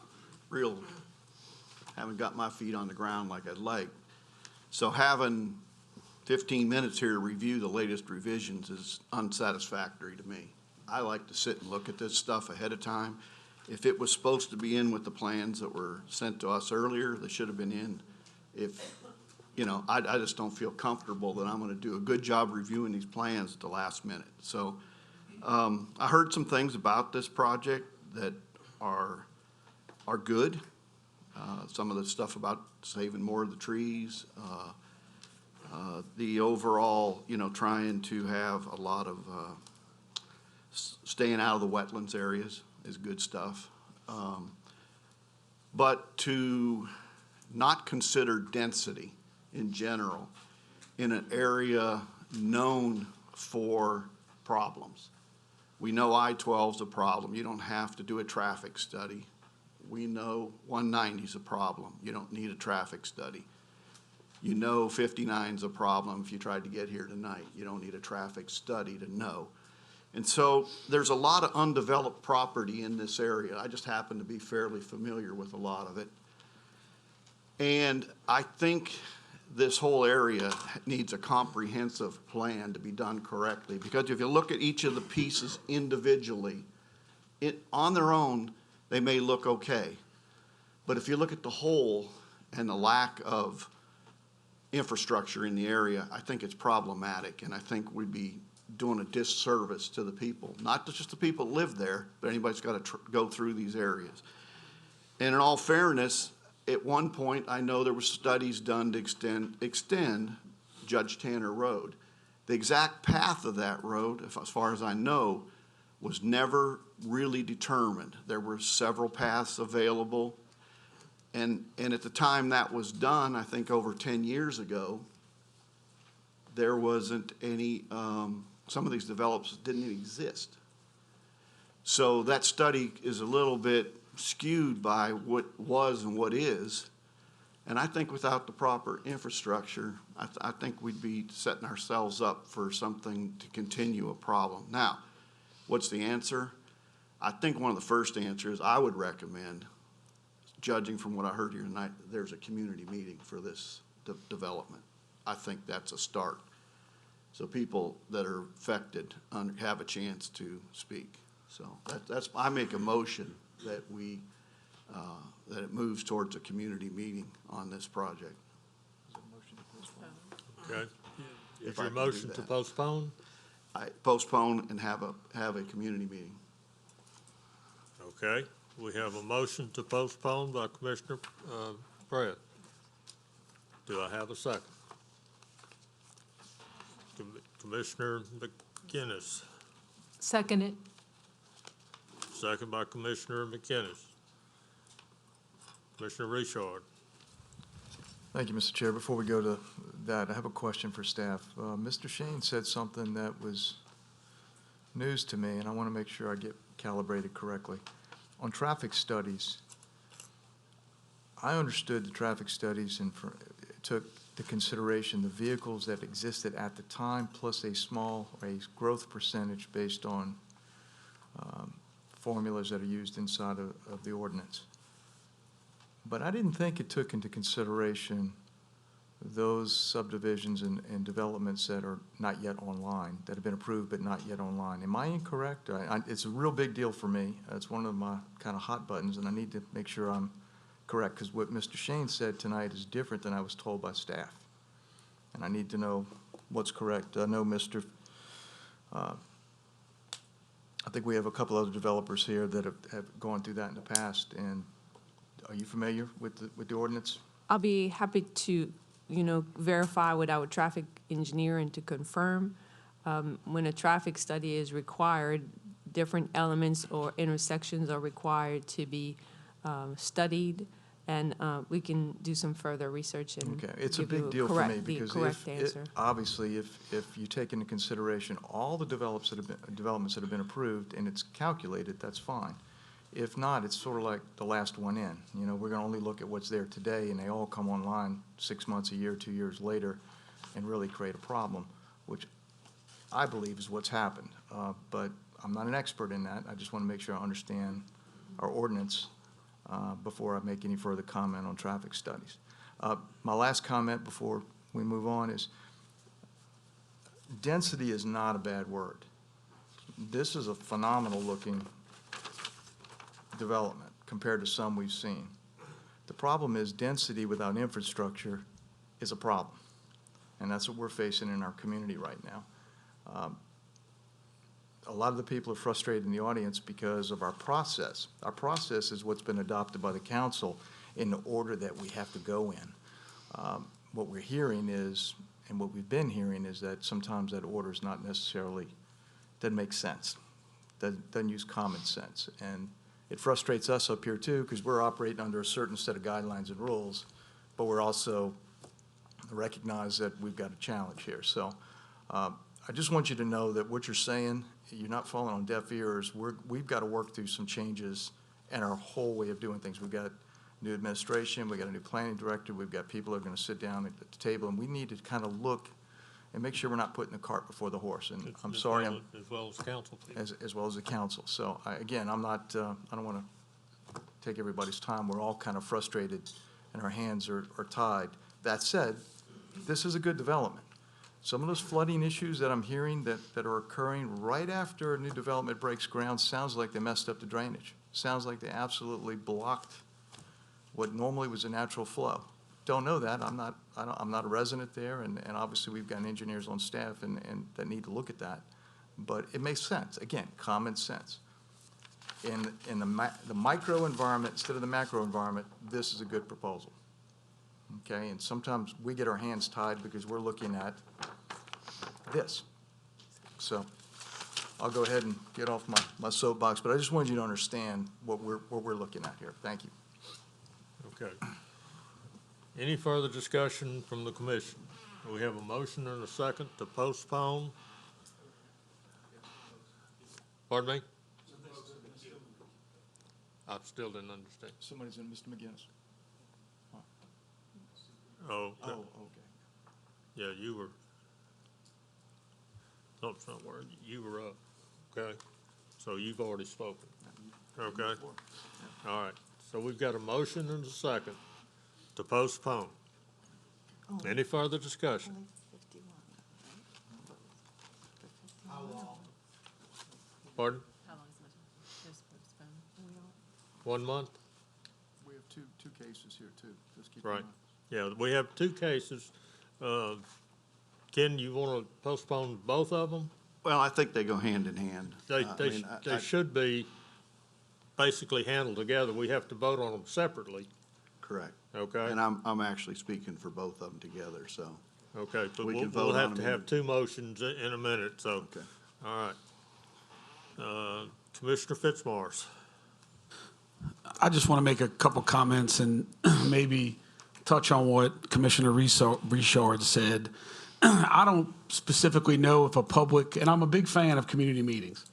haven't got my feet on the ground like I'd like. So having 15 minutes here to review the latest revisions is unsatisfactory to me. I like to sit and look at this stuff ahead of time. If it was supposed to be in with the plans that were sent to us earlier, they should have been in. If, you know, I just don't feel comfortable that I'm going to do a good job reviewing these plans at the last minute. So I heard some things about this project that are good. Some of the stuff about saving more of the trees, the overall, you know, trying to have a lot of staying out of the wetlands areas is good stuff. But to not consider density in general in an area known for problems. We know I-12 is a problem. You don't have to do a traffic study. We know 190 is a problem. You don't need a traffic study. You know 59 is a problem if you tried to get here tonight. You don't need a traffic study to know. And so there's a lot of undeveloped property in this area. I just happen to be fairly familiar with a lot of it. And I think this whole area needs a comprehensive plan to be done correctly. Because if you look at each of the pieces individually, on their own, they may look okay. But if you look at the whole and the lack of infrastructure in the area, I think it's problematic. And I think we'd be doing a disservice to the people, not just the people that live there, but anybody's got to go through these areas. And in all fairness, at one point, I know there were studies done to extend Judge Tanner Road. The exact path of that road, as far as I know, was never really determined. There were several paths available. And at the time that was done, I think over 10 years ago, there wasn't any, some of these developments didn't even exist. So that study is a little bit skewed by what was and what is. And I think without the proper infrastructure, I think we'd be setting ourselves up for something to continue a problem. Now, what's the answer? I think one of the first answers I would recommend, judging from what I heard here tonight, there's a community meeting for this development. I think that's a start. So people that are affected have a chance to speak. So I make a motion that that it moves towards a community meeting on this project. Okay. Is your motion to postpone? I postpone and have a community meeting. Okay. We have a motion to postpone by Commissioner Pratt. Do I have a second? Commissioner McInnes. Second it. Second by Commissioner McInnes. Commissioner Richard. Thank you, Mr. Chair. Before we go to that, I have a question for staff. Mr. Shane said something that was news to me, and I want to make sure I get calibrated correctly. On traffic studies, I understood the traffic studies and took into consideration the vehicles that existed at the time plus a growth percentage based on formulas that are used inside of the ordinance. But I didn't think it took into consideration those subdivisions and developments that are not yet online, that have been approved but not yet online. Am I incorrect? It's a real big deal for me. It's one of my kind of hot buttons, and I need to make sure I'm correct, because what Mr. Shane said tonight is different than I was told by staff. And I need to know what's correct. I know I think we have a couple other developers here that have gone through that in the past, and are you familiar with the ordinance? I'll be happy to, verify with our traffic engineer and to confirm. When a traffic study is required, different elements or intersections are required to be studied and we can do some further research and Okay, it's a give you big deal for me the because correct answer. obviously, if you take into consideration all the developments that have been approved and it's calculated, that's fine. If not, it's sort of like the last one in. You know, we're gonna only look at what's there today, and they all come online 6 months, a year, 2 years later, and really create a problem, which I believe is what's happened. But I'm not an expert in that. I just want to make sure I understand our ordinance before I make any further comment on traffic studies. My last comment before we move on is density is not a bad word. This is a phenomenal looking development compared to some we've seen. The problem is density without infrastructure is a problem. And that's what we're facing in our community right now. A lot of the people are frustrated in the audience because of our process. Our process is what's been adopted by the council in the order that we have to go in. What we're hearing is, and what we've been hearing is that sometimes that order is not necessarily, doesn't make sense, doesn't use common sense. And it frustrates us up here too, because we're operating under a certain set of guidelines and rules, but we're also recognize that we've got a challenge here. So I just want you to know that what you're saying, you're not falling on deaf ears. We've got to work through some changes in our whole way of doing things. We've got new administration, we've got a new planning director, we've got people who are going to sit down at the table, and we need to kind of look and make sure we're not putting the cart before the horse. And I'm sorry, As well as council. as well as the council. So again, I'm not, I don't want to take everybody's time. We're all kind of frustrated and our hands are tied. That said, this is a good development. Some of those flooding issues that I'm hearing that are occurring right after a new development breaks ground sounds like they messed up the drainage. Sounds like they absolutely blocked what normally was a natural flow. Don't know that. I'm not a resident there, and obviously we've got engineers on staff and that need to look at that. But it makes sense. Again, common sense. In the micro environment instead of the macro environment, this is a good proposal. Okay, and sometimes we get our hands tied because we're looking at this. So I'll go ahead and get off my soapbox, but I just wanted you to understand what we're looking at here. Thank you. Okay. Any further discussion from the commission? We have a motion and a second to postpone. Pardon me? I still didn't understand. Somebody's in, Mr. McGinnis. Oh, okay. Oh, okay. Yeah, you were, no, it's not word, you were up, okay? So you've already spoken, okay? All right, so we've got a motion and a second to postpone. Any further discussion? Pardon? How long is it? Just postpone. 1 month? We have two cases here too. Just keep in Right. mind. Yeah, we have two cases. Ken, you want to postpone both of them? Well, I think they go hand in hand. They should be basically handled together. We have to vote on them separately. Correct. Okay. And I'm actually speaking for both of them together, so. Okay, but We we'll can vote on have to them have two motions in a minute, so. Okay. All right. Commissioner Fitzmaurice. I just want to make a couple comments and maybe touch on what Commissioner Richard said. I don't specifically know if a public, and I'm a big fan of community meetings.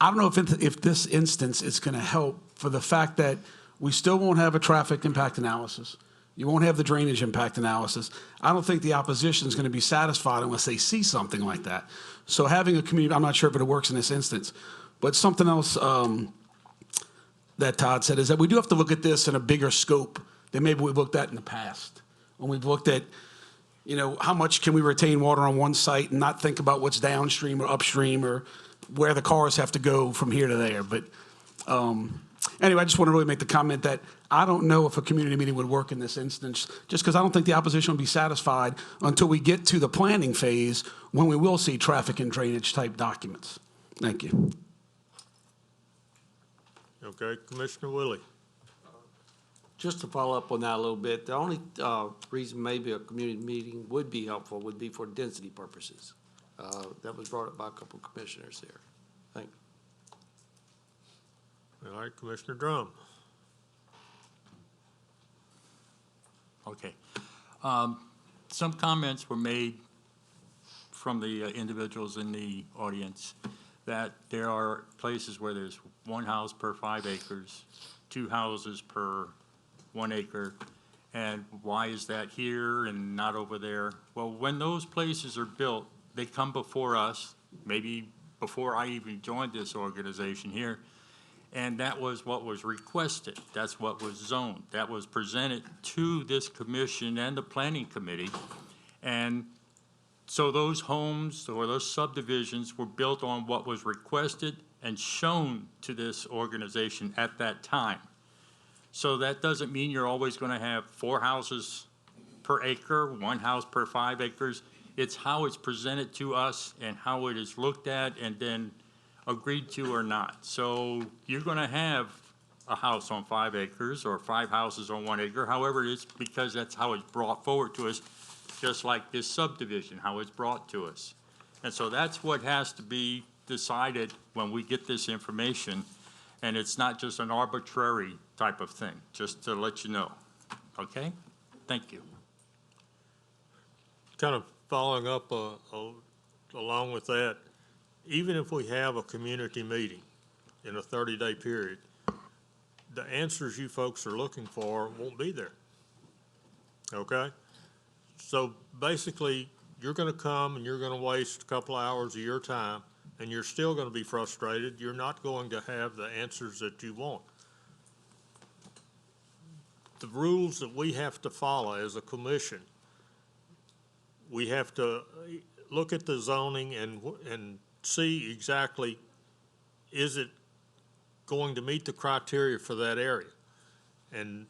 I don't know if this instance is going to help for the fact that we still won't have a traffic impact analysis. You won't have the drainage impact analysis. I don't think the opposition is going to be satisfied unless they see something like that. So having a community, I'm not sure if it works in this instance, but something else that Todd said is that we do have to look at this in a bigger scope than maybe we've looked at in the past. When we've looked at, you know, how much can we retain water on one site and not think about what's downstream or upstream or where the cars have to go from here to there. But anyway, I just want to really make the comment that I don't know if a community meeting would work in this instance, just because I don't think the opposition will be satisfied until we get to the planning phase when we will see traffic and drainage type documents. Thank you. Okay, Commissioner Willie. Just to follow up on that a little bit, the only reason maybe a community meeting would be helpful would be for density purposes. That was brought up by a couple of commissioners here. Thank you. All right, Commissioner Drum. Okay. Some comments were made from the individuals in the audience that there are places where there's one house per 5 acres, 2 houses per 1 acre, and why is that here and not over there? Well, when those places are built, they come before us, maybe before I even joined this organization here, and that was what was requested. That's what was zoned. That was presented to this commission and the planning committee. And so those homes or those subdivisions were built on what was requested and shown to this organization at that time. So that doesn't mean you're always going to have 4 houses per acre, 1 house per 5 acres. It's how it's presented to us and how it is looked at and then agreed to or not. So you're going to have a house on 5 acres or 5 houses on 1 acre, however it is, because that's how it's brought forward to us, just like this subdivision, how it's brought to us. And so that's what has to be decided when we get this information, and it's not just an arbitrary type of thing, just to let you know. Okay? Thank you. Kind of following up along with that, even if we have a community meeting in a 30-day period, the answers you folks are looking for won't be there. Okay? So basically, you're going to come and you're going to waste a couple hours of your time, and you're still going to be frustrated. You're not going to have the answers that you want. The rules that we have to follow as a commission, we have to look at the zoning and see exactly, is it going to meet the criteria for that area? And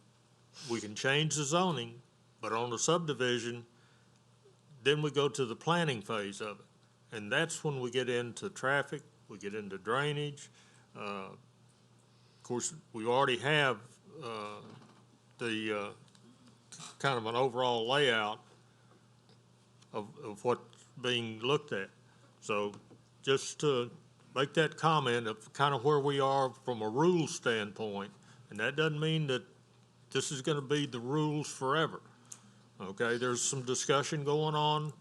we can change the zoning, but on the subdivision, then we go to the planning phase of it. And that's when we get into traffic, we get into drainage. Of course, we already have the kind of an overall layout of what's being looked at. So just to make that comment of kind of where we are from a rules standpoint, and that doesn't mean that this is going to be the rules forever. Okay, there's some discussion going on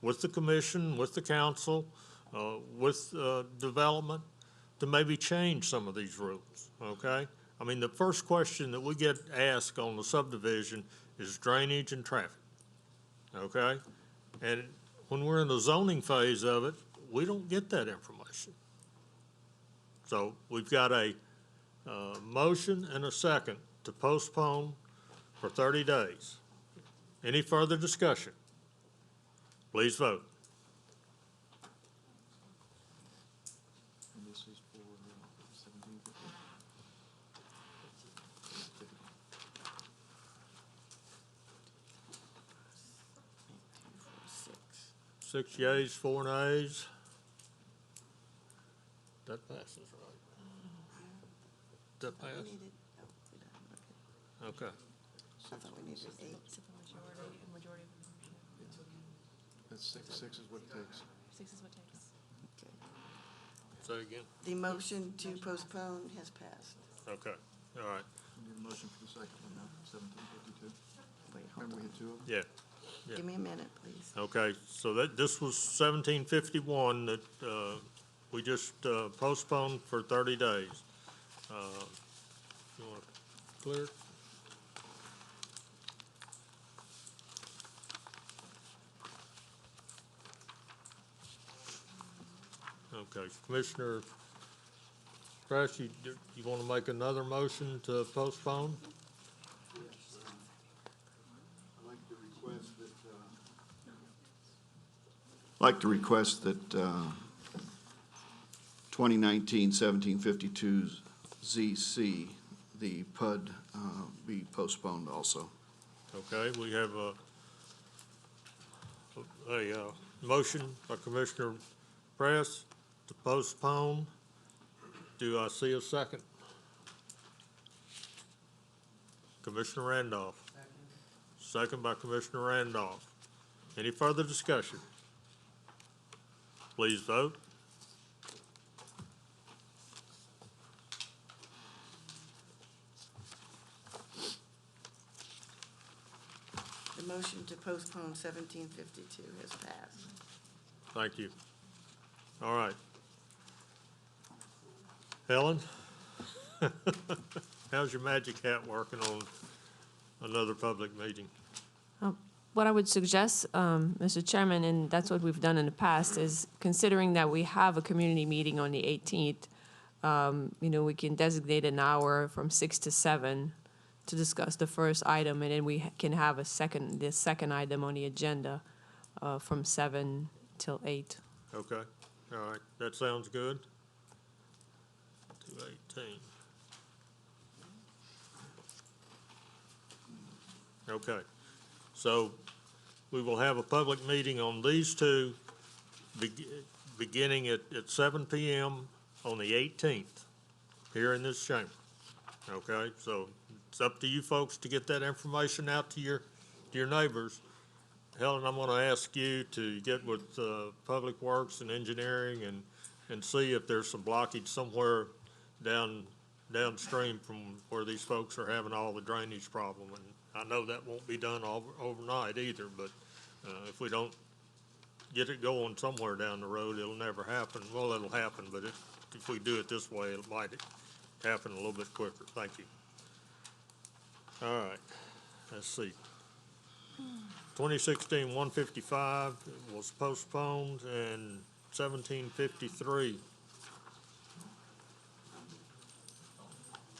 with the commission, with the council, with development to maybe change some of these rules, okay? I mean, the first question that we get asked on the subdivision is drainage and traffic, okay? And when we're in the zoning phase of it, we don't get that information. So we've got a motion and a second to postpone for 30 days. Any further discussion? Please vote. And this is for 1750. 6 yeas, 4 nays. That passes, right? That pass? Okay. I thought we needed 8. That's 6 is what it takes. 6 is what takes. Say again? The motion to postpone has passed. Okay, all right. We need a motion for the second one now, 1752. Wait, hold Remember we on. had 2 of them? Yeah. Give me a minute, please. Okay, so this was 1751 that we just postponed for 30 days. You want to clear it? Okay, Commissioner Parish, you want to make another motion to postpone? I'd like to request that 2019-1752 ZC, the PUD, be postponed also. Okay, we have a motion by Commissioner Press to postpone. Do I see a second? Commissioner Randolph. Second by Commissioner Randolph. Any further discussion? Please vote. motion to postpone 1752 has passed. Thank you. All right. Helen? How's your magic hat working on another public meeting? What I would suggest, Mr. Chairman, and that's what we've done in the past, is considering that we have a community meeting on the 18th, we can designate an hour from 6 to 7 to discuss the first item, and then we can have the second item on the agenda from 7 till 8. Okay, all right, that sounds good. 2:18. Okay, so we will have a public meeting on these two beginning at 7 p.m. on the 18th here in this chamber. Okay, so it's up to you folks to get that information out to your neighbors. Helen, I'm going to ask you to get with Public Works and Engineering and see if there's some blockage somewhere downstream from where these folks are having all the drainage problem. And I know that won't be done overnight either, but if we don't get it going somewhere down the road, it'll never happen. Well, it'll happen, but if we do it this way, it might happen a little bit quicker. Thank you. All right, let's see. 2016-155 was postponed, and 1753.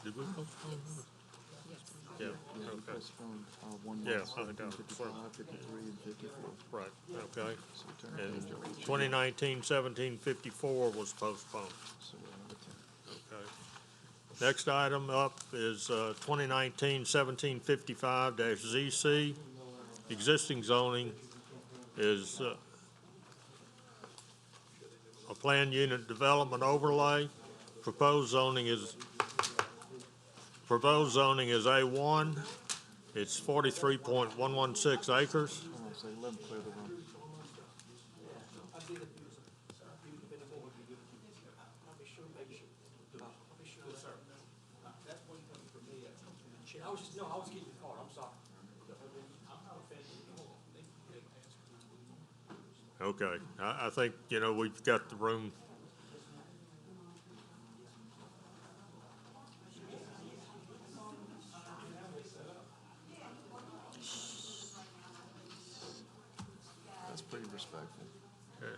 Did we postpone? Yeah, okay. Yeah, I think I was. 53, and 54. Right, okay. And 2019-1754 was postponed. Okay. Next item up is 2019-1755-ZC. Existing zoning is a planned unit development overlay. Proposed zoning is A1. It's 43.116 acres. So let them clear the room. I was keeping the card, I'm sorry. Okay, I think, we've got the room. That's pretty respectful. Okay.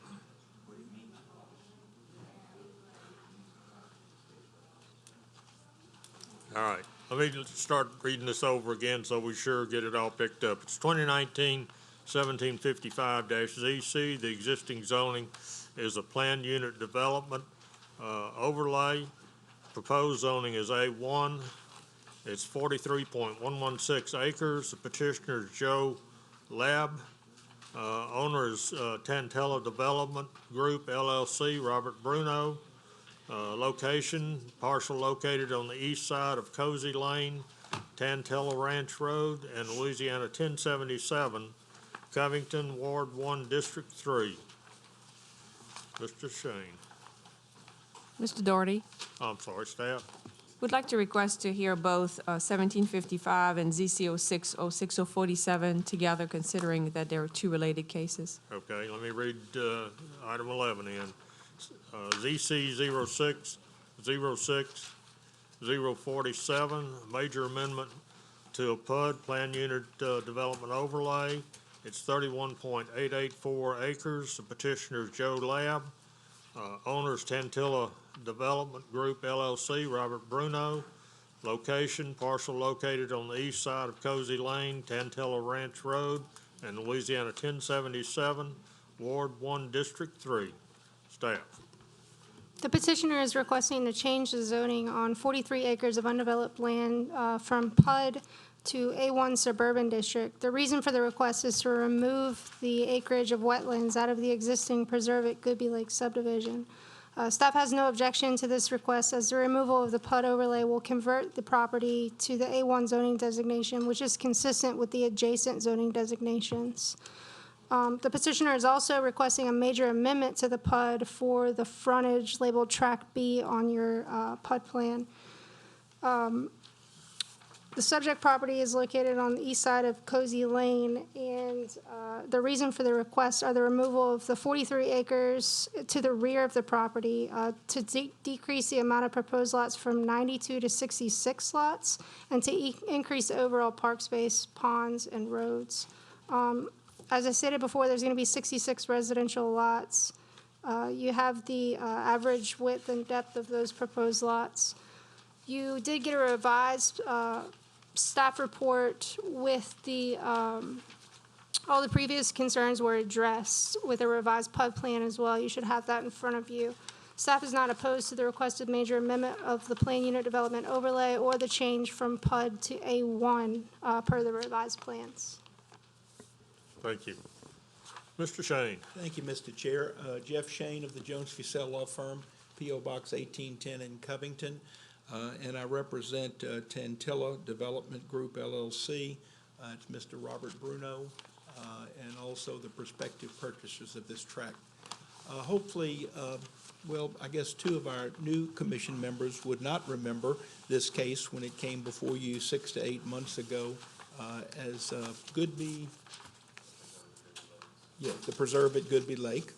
All right, let me start reading this over again so we sure get it all picked up. It's 2019-1755-ZC. The existing zoning is a planned unit development overlay. Proposed zoning is A1. It's 43.116 acres. The petitioner is Joe Lab. Owner is Tantella Development Group, LLC, Robert Bruno. Location, parcel located on the east side of Cozy Lane, Tantella Ranch Road, and Louisiana 1077, Covington, Ward 1, District 3. Mr. Shane. Mr. Doherty, I'm sorry, staff. would like to request to hear both 1755 and ZC 0606047 together, considering that there are two related cases. Okay, let me read item 11 in. ZC 0606047, major amendment to a PUD, Plan Unit Development Overlay. It's 31.884 acres. The petitioner is Joe Lab. Owner is Tantilla Development Group, LLC, Robert Bruno. Location, parcel located on the east side of Cozy Lane, Tantilla Ranch Road, and Louisiana 1077, Ward 1, District 3. Staff. The petitioner is requesting to change the zoning on 43 acres of undeveloped land from PUD to A1 Suburban District. The reason for the request is to remove the acreage of wetlands out of the existing Preserve It Goodby Lake subdivision. Staff has no objection to this request, as the removal of the PUD overlay will convert the property to the A1 zoning designation, which is consistent with the adjacent zoning designations. The petitioner is also requesting a major amendment to the PUD for the frontage labeled Track B on your PUD plan. The subject property is located on the east side of Cozy Lane, and the reason for the request are the removal of the 43 acres to the rear of the property to decrease the amount of proposed lots from 92 to 66 lots, and to increase the overall park space, ponds, and roads. As I stated before, there's going to be 66 residential lots. You have the average width and depth of those proposed lots. You did get a revised staff report with the, all the previous concerns were addressed with a revised PUD plan as well. You should have that in front of you. Staff is not opposed to the requested major amendment of the plan unit development overlay or the change from PUD to A1 per the revised plans. Thank you. Mr. Shane. Thank you, Mr. Chair. Jeff Shane of the Jones Fussell Law Firm, P.O. Box 1810 in Covington, and I represent Tantilla Development Group, LLC. It's Mr. Robert Bruno, and also the prospective purchasers of this tract. Hopefully, well, I guess two of our new commission members would not remember this case when it came before you 6 to 8 months ago as Goodby, the preserve at Goodby Lake.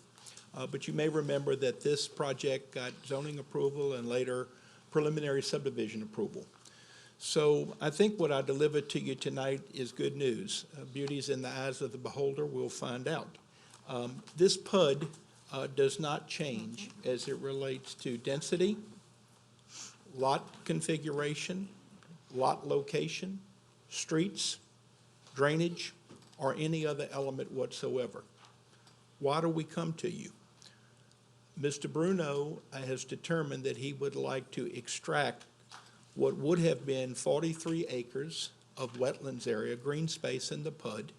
But you may remember that this project got zoning approval and later preliminary subdivision approval. So I think what I delivered to you tonight is good news. Beauty's in the eyes of the beholder, we'll find out. This PUD does not change as it relates to density, lot configuration, lot location, streets, drainage, or any other element whatsoever. Why do we come to you? Mr. Bruno has determined that he would like to extract what would have been 43 acres of wetlands area, green space in the PUD,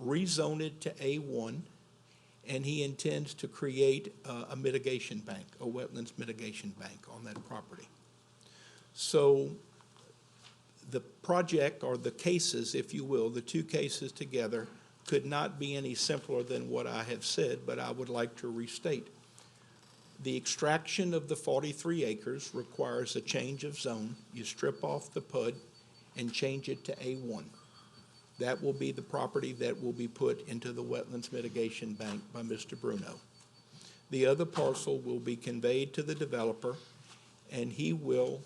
rezone it to A1, and he intends to create a mitigation bank, a wetlands mitigation bank on that property. So the project, or the cases, if you will, the two cases together, could not be any simpler than what I have said, but I would like to restate. The extraction of the 43 acres requires a change of zone. You strip off the PUD and change it to A1. That will be the property that will be put into the Wetlands Mitigation Bank by Mr. Bruno. The other parcel will be conveyed to the developer, and he will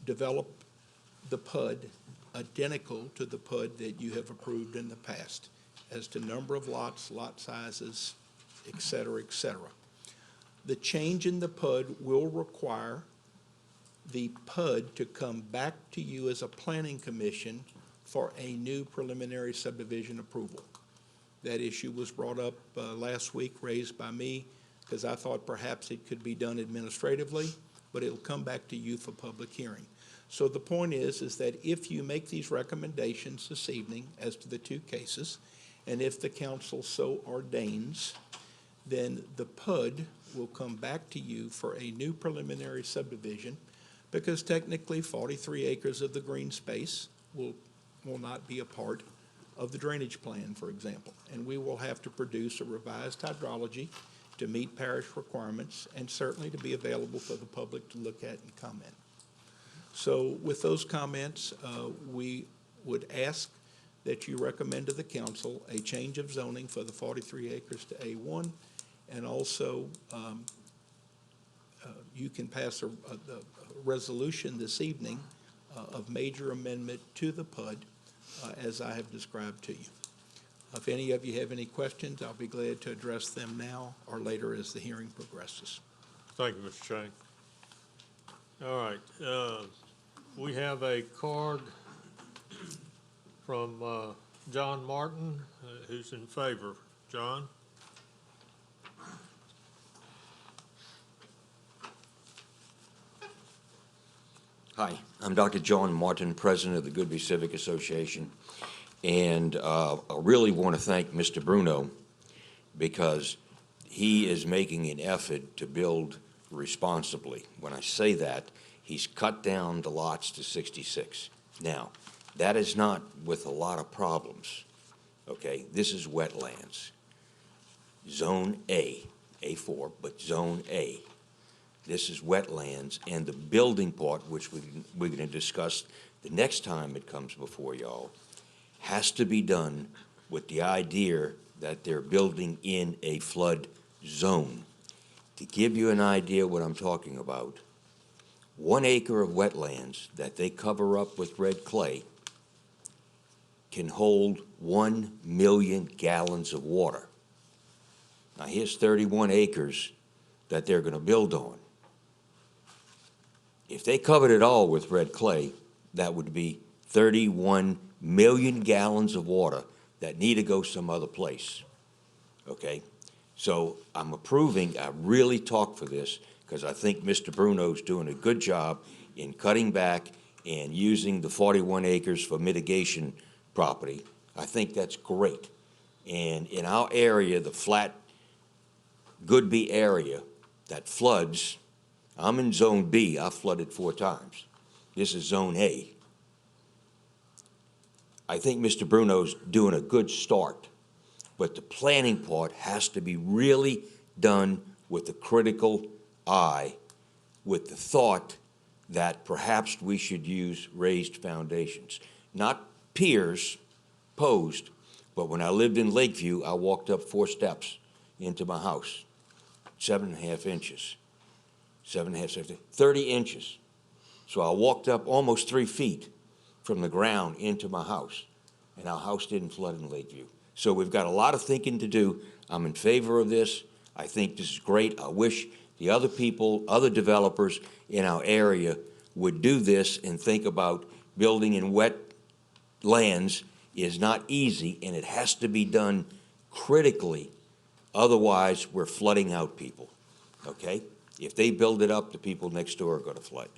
develop the PUD identical to the PUD that you have approved in the past as to number of lots, lot sizes, et cetera, et cetera. The change in the PUD will require the PUD to come back to you as a planning commission for a new preliminary subdivision approval. That issue was brought up last week, raised by me, because I thought perhaps it could be done administratively, but it'll come back to you for public hearing. So the point is that if you make these recommendations this evening as to the two cases, and if the council so ordains, then the PUD will come back to you for a new preliminary subdivision, because technically 43 acres of the green space will not be a part of the drainage plan, for example. And we will have to produce a revised hydrology to meet parish requirements and certainly to be available for the public to look at and comment. So with those comments, we would ask that you recommend to the council a change of zoning for the 43 acres to A1, and also you can pass a resolution this evening of major amendment to the PUD as I have described to you. If any of you have any questions, I'll be glad to address them now or later as the hearing progresses. Thank you, Mr. Shane. All right. We have a card from John Martin, who's in favor. John? Hi, I'm Dr. John Martin, President of the Goodby Civic Association, and I really want to thank Mr. Bruno because he is making an effort to build responsibly. When I say that, he's cut down the lots to 66. Now, that is not with a lot of problems, okay? This is wetlands. Zone A, A4, but Zone A. This is wetlands, and the building part, which we're gonna discuss the next time it comes before y'all, has to be done with the idea that they're building in a flood zone. To give you an idea what I'm talking about, 1 acre of wetlands that they cover up with red clay can hold 1 million gallons of water. Now, here's 31 acres that they're gonna build on. If they covered it all with red clay, that would be 31 million gallons of water that need to go some other place, okay? So I'm approving, I really talk for this, because I think Mr. Bruno's doing a good job in cutting back and using the 41 acres for mitigation property. I think that's great. And in our area, the flat Goodby area that floods, I'm in Zone B, I flooded 4 times. This is Zone A. I think Mr. Bruno's doing a good start, but the planning part has to be really done with a critical eye, with the thought that perhaps we should use raised foundations. Not piers posed, but when I lived in Lakeview, I walked up 4 steps into my house, 7.5 inches. 7.5, 30 inches. So I walked up almost 3 feet from the ground into my house, and our house didn't flood in Lakeview. So we've got a lot of thinking to do. I'm in favor of this. I think this is great. I wish the other people, other developers in our area would do this and think about building in wet lands is not easy, and it has to be done critically. Otherwise, we're flooding out people, okay? If they build it up, the people next door are going to flood.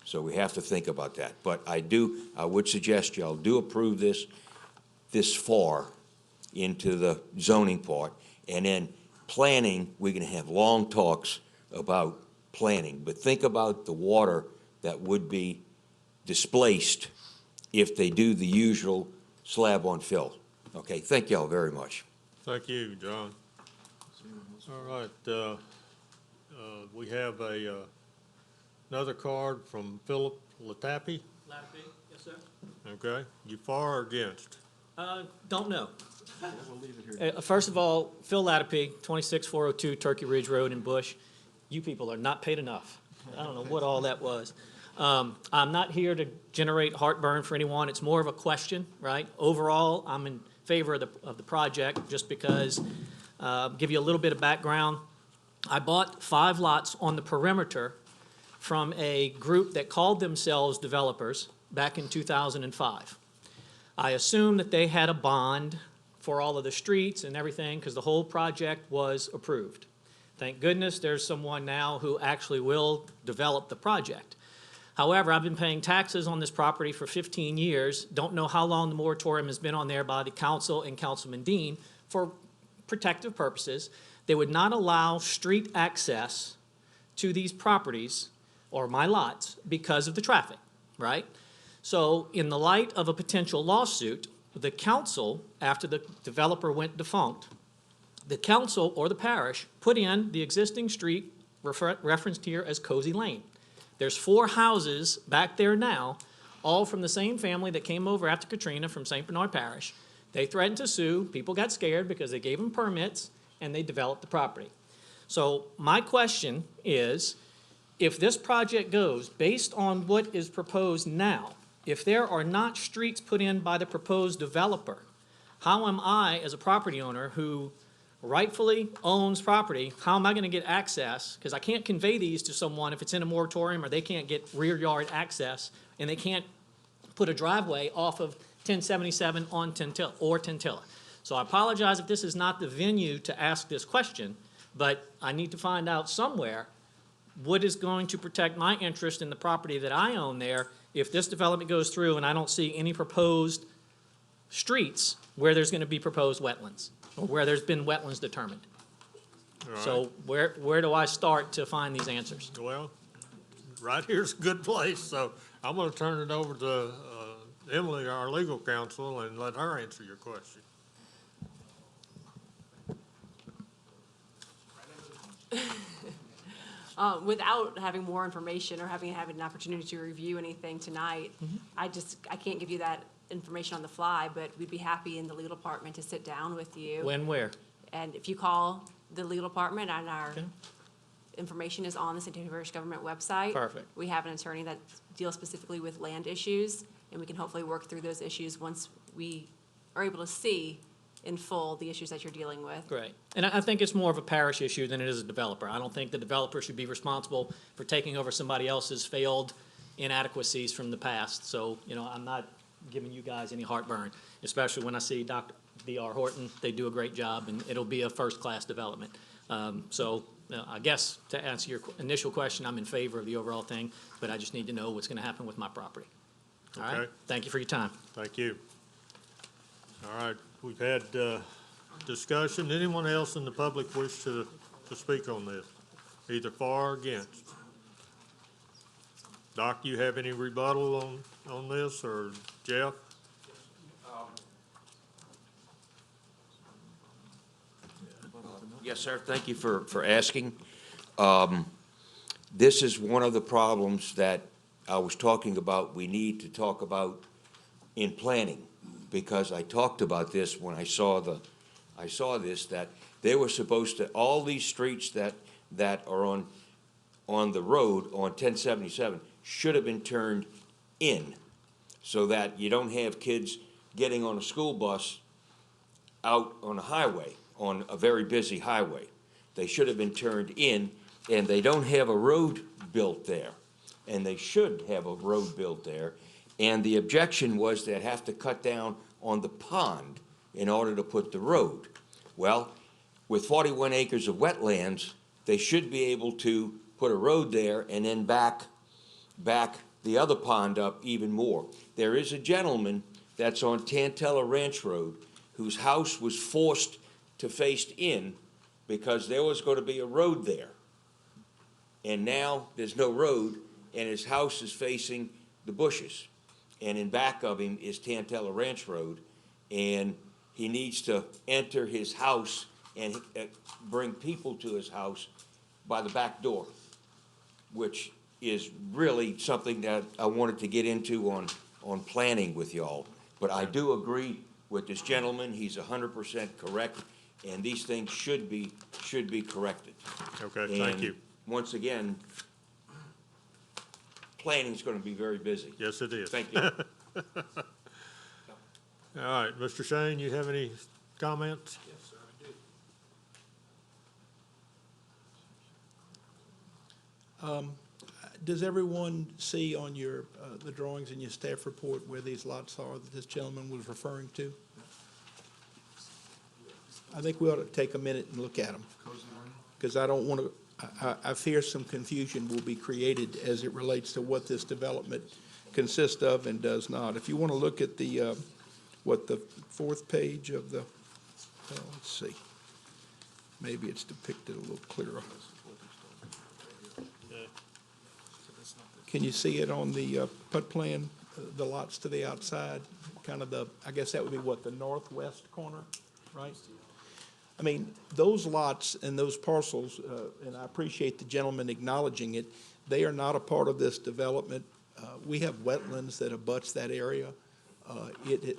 So we have to think about that. But I would suggest y'all do approve this far into the zoning part. And then planning, we're going to have long talks about planning. But think about the water that would be displaced if they do the usual slab on fill. Okay, thank y'all very much. Thank you, John. All right, we have another card from Philip Latapi. Latapi, yes, sir. Okay, you for or against? Don't know. First of all, Phil Latapi, 26402 Turkey Ridge Road in Bush. You people are not paid enough. I don't know what all that was. I'm not here to generate heartburn for anyone. It's more of a question, right? Overall, I'm in favor of the project just because, give you a little bit of background. I bought 5 lots on the perimeter from a group that called themselves developers back in 2005. I assumed that they had a bond for all of the streets and everything because the whole project was approved. Thank goodness there's someone now who actually will develop the project. However, I've been paying taxes on this property for 15 years. Don't know how long the moratorium has been on there by the council and Councilman Dean for protective purposes. They would not allow street access to these properties or my lots because of the traffic, right? So in the light of a potential lawsuit, the council, after the developer went defunct, the council or the parish put in the existing street referenced here as Cozy Lane. There's 4 houses back there now, all from the same family that came over after Katrina from St. Bernard Parish. They threatened to sue. People got scared because they gave them permits and they developed the property. So my question is, if this project goes based on what is proposed now, if there are not streets put in by the proposed developer, how am I, as a property owner who rightfully owns property, how am I going to get access? Because I can't convey these to someone if it's in a moratorium or they can't get rear yard access and they can't put a driveway off of 1077 on Tentilla. So I apologize if this is not the venue to ask this question, but I need to find out somewhere what is going to protect my interest in the property that I own there if this development goes through and I don't see any proposed streets where there's going to be proposed wetlands or where there's been wetlands determined. All right. So where do I start to find these answers? Well, right here's a good place, so I'm going to turn it over to Emily, our legal counsel, and let her answer your question. Without having more information or having an opportunity to review anything tonight, I can't give you that information on the fly, but we'd be happy in the legal department to sit down with you. When, where? And if you call the legal department, and our information is on the St. Tammany Parish Government website. Perfect. We have an attorney that deals specifically with land issues, and we can hopefully work through those issues once we are able to see in full the issues that you're dealing with. Great. And I think it's more of a parish issue than it is a developer. I don't think the developer should be responsible for taking over somebody else's failed inadequacies from the past. So, I'm not giving you guys any heartburn, especially when I see Dr. D.R. Horton. They do a great job, and it'll be a first-class development. I guess to answer your initial question, I'm in favor of the overall thing, but I just need to know what's going to happen with my property. All right? Okay. Thank you for your time. Thank you. All right, we've had discussion. Anyone else in the public wish to speak on this, either for or against? Doc, you have any rebuttal on this, or Jeff? Yes, sir. Thank you for asking. This is one of the problems that I was talking about, we need to talk about in planning, because I talked about this when I saw this, that they were supposed to, all these streets that are on the road on 1077 should have been turned in, so that you don't have kids getting on a school bus out on a highway, on a very busy highway. They should have been turned in, and they don't have a road built there. And they should have a road built there. And the objection was they'd have to cut down on the pond in order to put the road. Well, with 41 acres of wetlands, they should be able to put a road there and then back the other pond up even more. There is a gentleman that's on Tantella Ranch Road whose house was forced to face in because there was going to be a road there. And now there's no road, and his house is facing the bushes. And in back of him is Tantella Ranch Road, and he needs to enter his house and bring people to his house by the back door, which is really something that I wanted to get into on planning with y'all. But I do agree with this gentleman. He's 100% correct, and these things should be corrected. Okay, thank you. Once again, planning's going to be very busy. Yes, it is. Thank you. All right, Mr. Shane, you have any comments? Yes, sir, I do. Does everyone see on your, the drawings in your staff report where these lots are that this gentleman was referring to? I think we ought to take a minute and look at them, because I don't want to, I fear some confusion will be created as it relates to what this development consists of and does not. If you want to look at the, the fourth page of the, let's see, maybe it's depicted a little clearer. Can you see it on the PUD plan, the lots to the outside, kind of the, I guess that would be what, the northwest corner, right? I mean, those lots and those parcels, and I appreciate the gentleman acknowledging it, they are not a part of this development. We have wetlands that abuts that area. It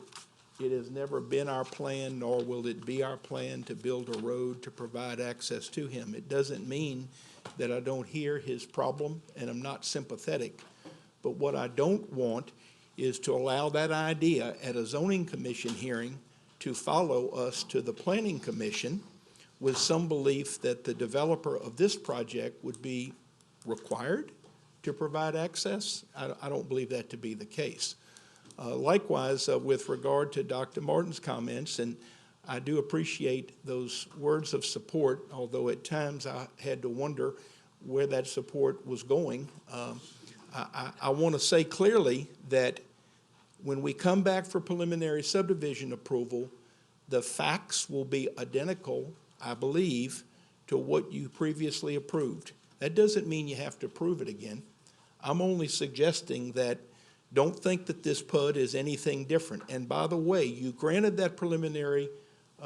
has never been our plan, nor will it be our plan, to build a road to provide access to him. It doesn't mean that I don't hear his problem and I'm not sympathetic. But what I don't want is to allow that idea at a zoning commission hearing to follow us to the planning commission with some belief that the developer of this project would be required to provide access. I don't believe that to be the case. Likewise, with regard to Dr. Martin's comments, and I do appreciate those words of support, although at times I had to wonder where that support was going. I want to say clearly that when we come back for preliminary subdivision approval, the facts will be identical, I believe, to what you previously approved. That doesn't mean you have to approve it again. I'm only suggesting that don't think that this PUD is anything different. And by the way, you granted that preliminary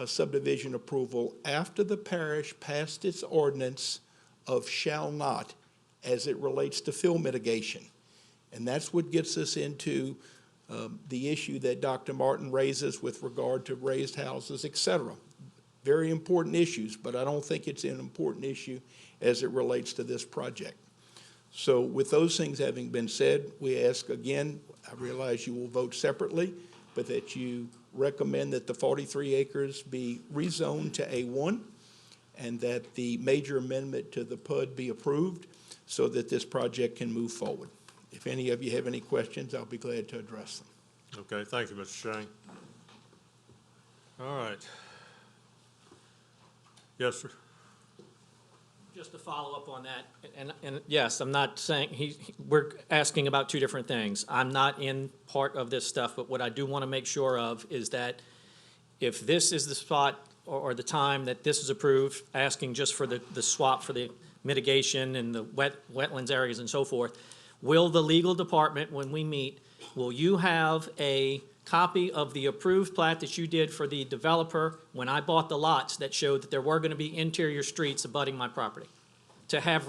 subdivision approval after the parish passed its ordinance of shall not as it relates to fill mitigation. And that's what gets us into the issue that Dr. Martin raises with regard to raised houses, et cetera. Very important issues, but I don't think it's an important issue as it relates to this project. So with those things having been said, we ask again, I realize you will vote separately, but that you recommend that the 43 acres be rezoned to A1 and that the major amendment to the PUD be approved so that this project can move forward. If any of you have any questions, I'll be glad to address them. Okay, thank you, Mr. Shane. All right. Yes, sir. Just to follow up on that, and yes, I'm not saying, we're asking about two different things. I'm not in part of this stuff, but what I do want to make sure of is that if this is the spot or the time that this is approved, asking just for the swap for the mitigation and the wetlands areas and so forth, will the legal department, when we meet, will you have a copy of the approved plat that you did for the developer when I bought the lots that showed that there were going to be interior streets abutting my property, to have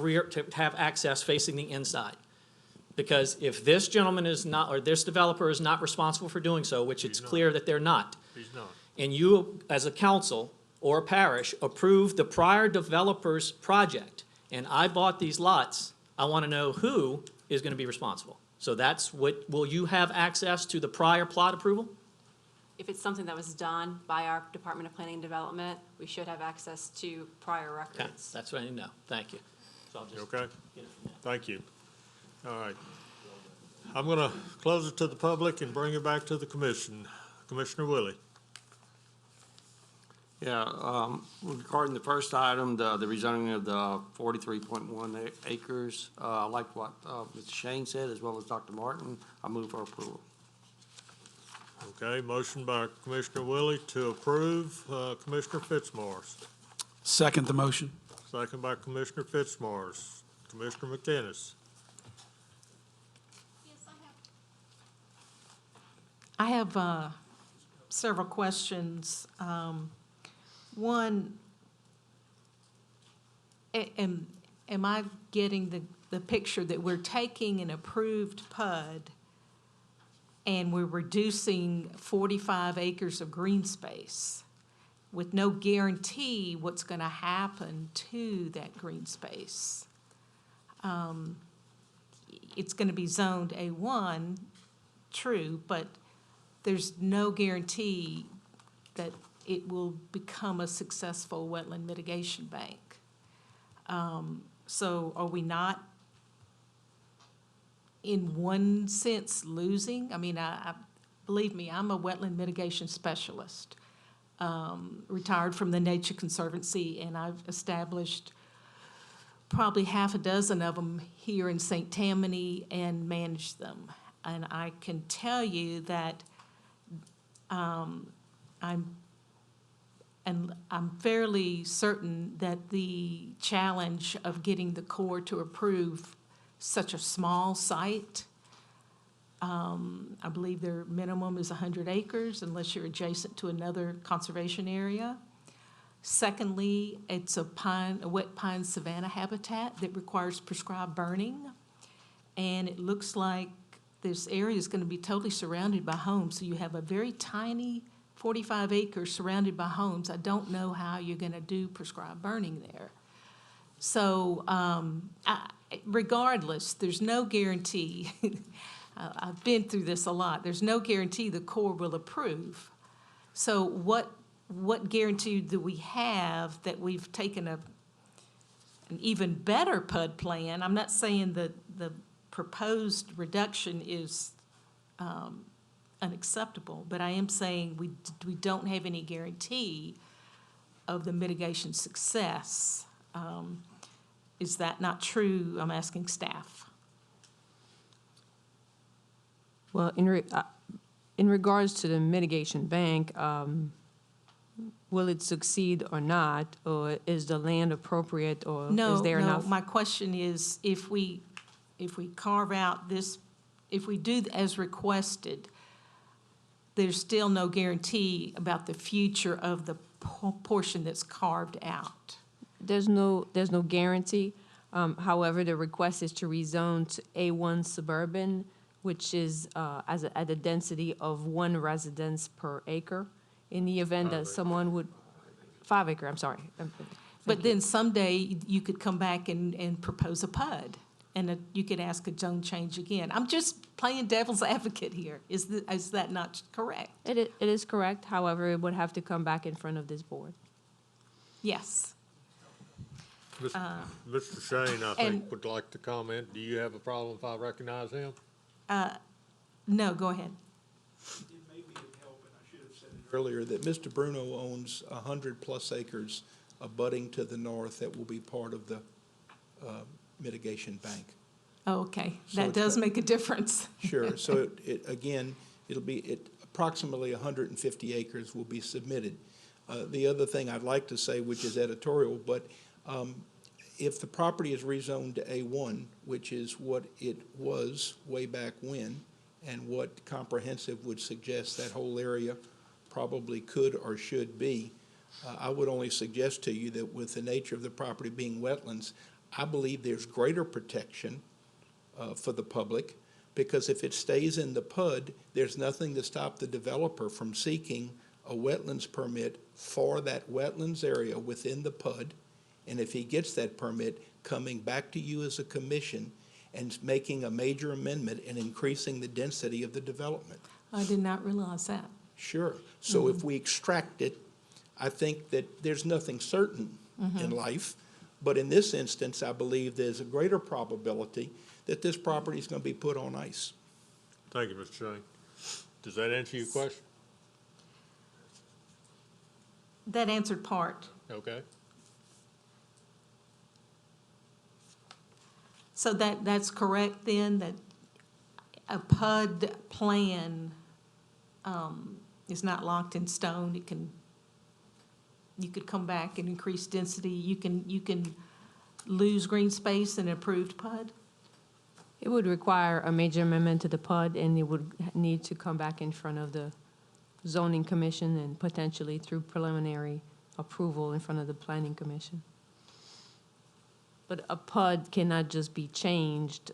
access facing the inside? Because if this gentleman is not, or this developer is not responsible for doing so, which it's clear that they're not, He's not. and you, as a council or a parish, approved the prior developer's project, and I bought these lots, I want to know who is going to be responsible. So that's what, will you have access to the prior plot approval? If it's something that was done by our Department of Planning and Development, we should have access to prior Okay, records. that's what I need to know. Thank you. So I'll just You okay? get it from there. Thank you. All right. I'm going to close it to the public and bring it back to the commission. Commissioner Willie. Yeah, regarding the first item, the rezoning of the 43.1 acres, I like what Mr. Shane said, as well as Dr. Martin. I move for approval. Okay, motion by Commissioner Willie to approve. Commissioner Fitzmaurice. Second the motion. Second by Commissioner Fitzmaurice. Commissioner McInnes. I have several questions. One, am I getting the picture that we're taking an approved PUD and we're reducing 45 acres of green space with no guarantee what's going to happen to that green space? It's going to be zoned A1, true, but there's no guarantee that it will become a successful wetland mitigation bank. So are we not, in one sense, losing? I mean, I believe me, I'm a wetland mitigation specialist, retired from the Nature Conservancy, and I've established probably half a dozen of them here in St. Tammany and managed them. And I can tell you that I'm fairly certain that the challenge of getting the Corps to approve such a small site, I believe their minimum is 100 acres unless you're adjacent to another conservation area. Secondly, it's a wet pine savanna habitat that requires prescribed burning. And it looks like this area is going to be totally surrounded by homes. So you have a very tiny 45 acres surrounded by homes. I don't know how you're going to do prescribed burning there. So regardless, there's no guarantee. I've been through this a lot. There's no guarantee the Corps will approve. So what guarantee do we have that we've taken an even better PUD plan? I'm not saying that the proposed reduction is unacceptable, but I am saying we don't have any guarantee of the mitigation success. Is that not true? I'm asking staff. Well, in regards to the mitigation bank, will it succeed or not? Or is the land appropriate, or is there enough? No, my question is, if we carve out this, if we do as requested, there's still no guarantee about the future of the portion that's carved out. There's no guarantee. However, the request is to rezone to A1 suburban, which is at a density of 1 residence per acre. In the event that someone would, 5 acre, I'm sorry. But then someday you could come back and propose a PUD, and you could ask a zone change again. I'm just playing devil's advocate here. Is that not correct? It is correct, however, it would have to come back in front of this board. Yes. Mr. Shane, I think, would like to comment. Do you have a problem if I recognize him? No, go ahead. It may be of help, and I should have said it earlier, that Mr. Bruno owns 100-plus acres abutting to the north that will be part of the mitigation bank. Oh, okay, So that it's does not- make a difference. Sure, so again, it'll be, approximately 150 acres will be submitted. The other thing I'd like to say, which is editorial, but if the property is rezoned to A1, which is what it was way back when, and what comprehensive would suggest that whole area probably could or should be, I would only suggest to you that with the nature of the property being wetlands, I believe there's greater protection for the public, because if it stays in the PUD, there's nothing to stop the developer from seeking a wetlands permit for that wetlands area within the PUD, and if he gets that permit, coming back to you as a commission and making a major amendment and increasing the density of the development. I did not realize that. Sure. So if we extract it, I think that there's nothing certain in life, but in this instance, I believe there's a greater probability that this property is going to be put on ice. Thank you, Mr. Shane. Does that answer your question? That answered part. Okay. So that's correct then, that a PUD plan is not locked in stone. You could come back and increase density. You can lose green space in an approved PUD? It would require a major amendment to the PUD, and it would need to come back in front of the zoning commission and potentially through preliminary approval in front of the planning commission. But a PUD cannot just be changed.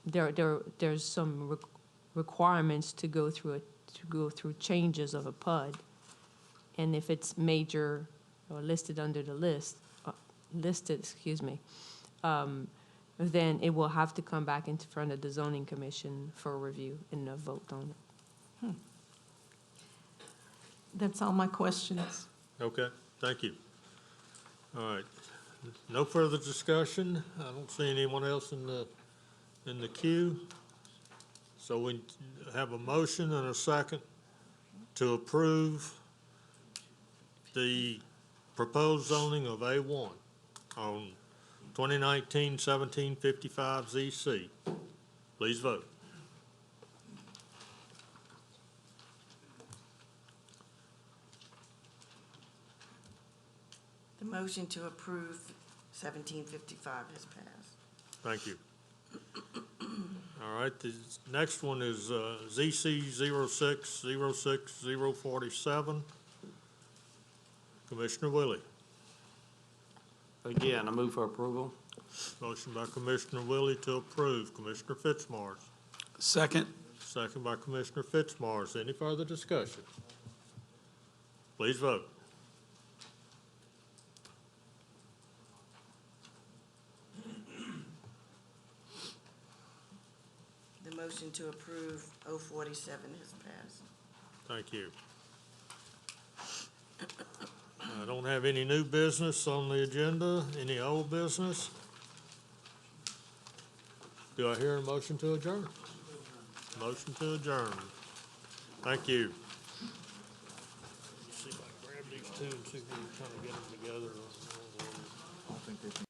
There's some requirements to go through changes of a PUD. And if it's major or listed under the list, then it will have to come back in front of the zoning commission for a review and a vote on it. That's all my questions. Okay, thank you. All right, no further discussion. I don't see anyone else in the queue. So we have a motion and a second to approve the proposed zoning of A1 on 2019-1755 ZC. Please vote. The motion to approve 1755 has passed. Thank you. All right, the next one is ZC 0606047. Commissioner Willie. Again, I move for approval. Motion by Commissioner Willie to approve. Commissioner Fitzmars. Second. Second by Commissioner Fitzmars. Any further discussion? Please vote. The motion to approve 047 has passed. Thank you. I don't have any new business on the agenda. Any old business? Do I hear a motion to adjourn? Motion to adjourn. Thank you. See if I can grab these two and see if we can kind of get them together. I don't think they can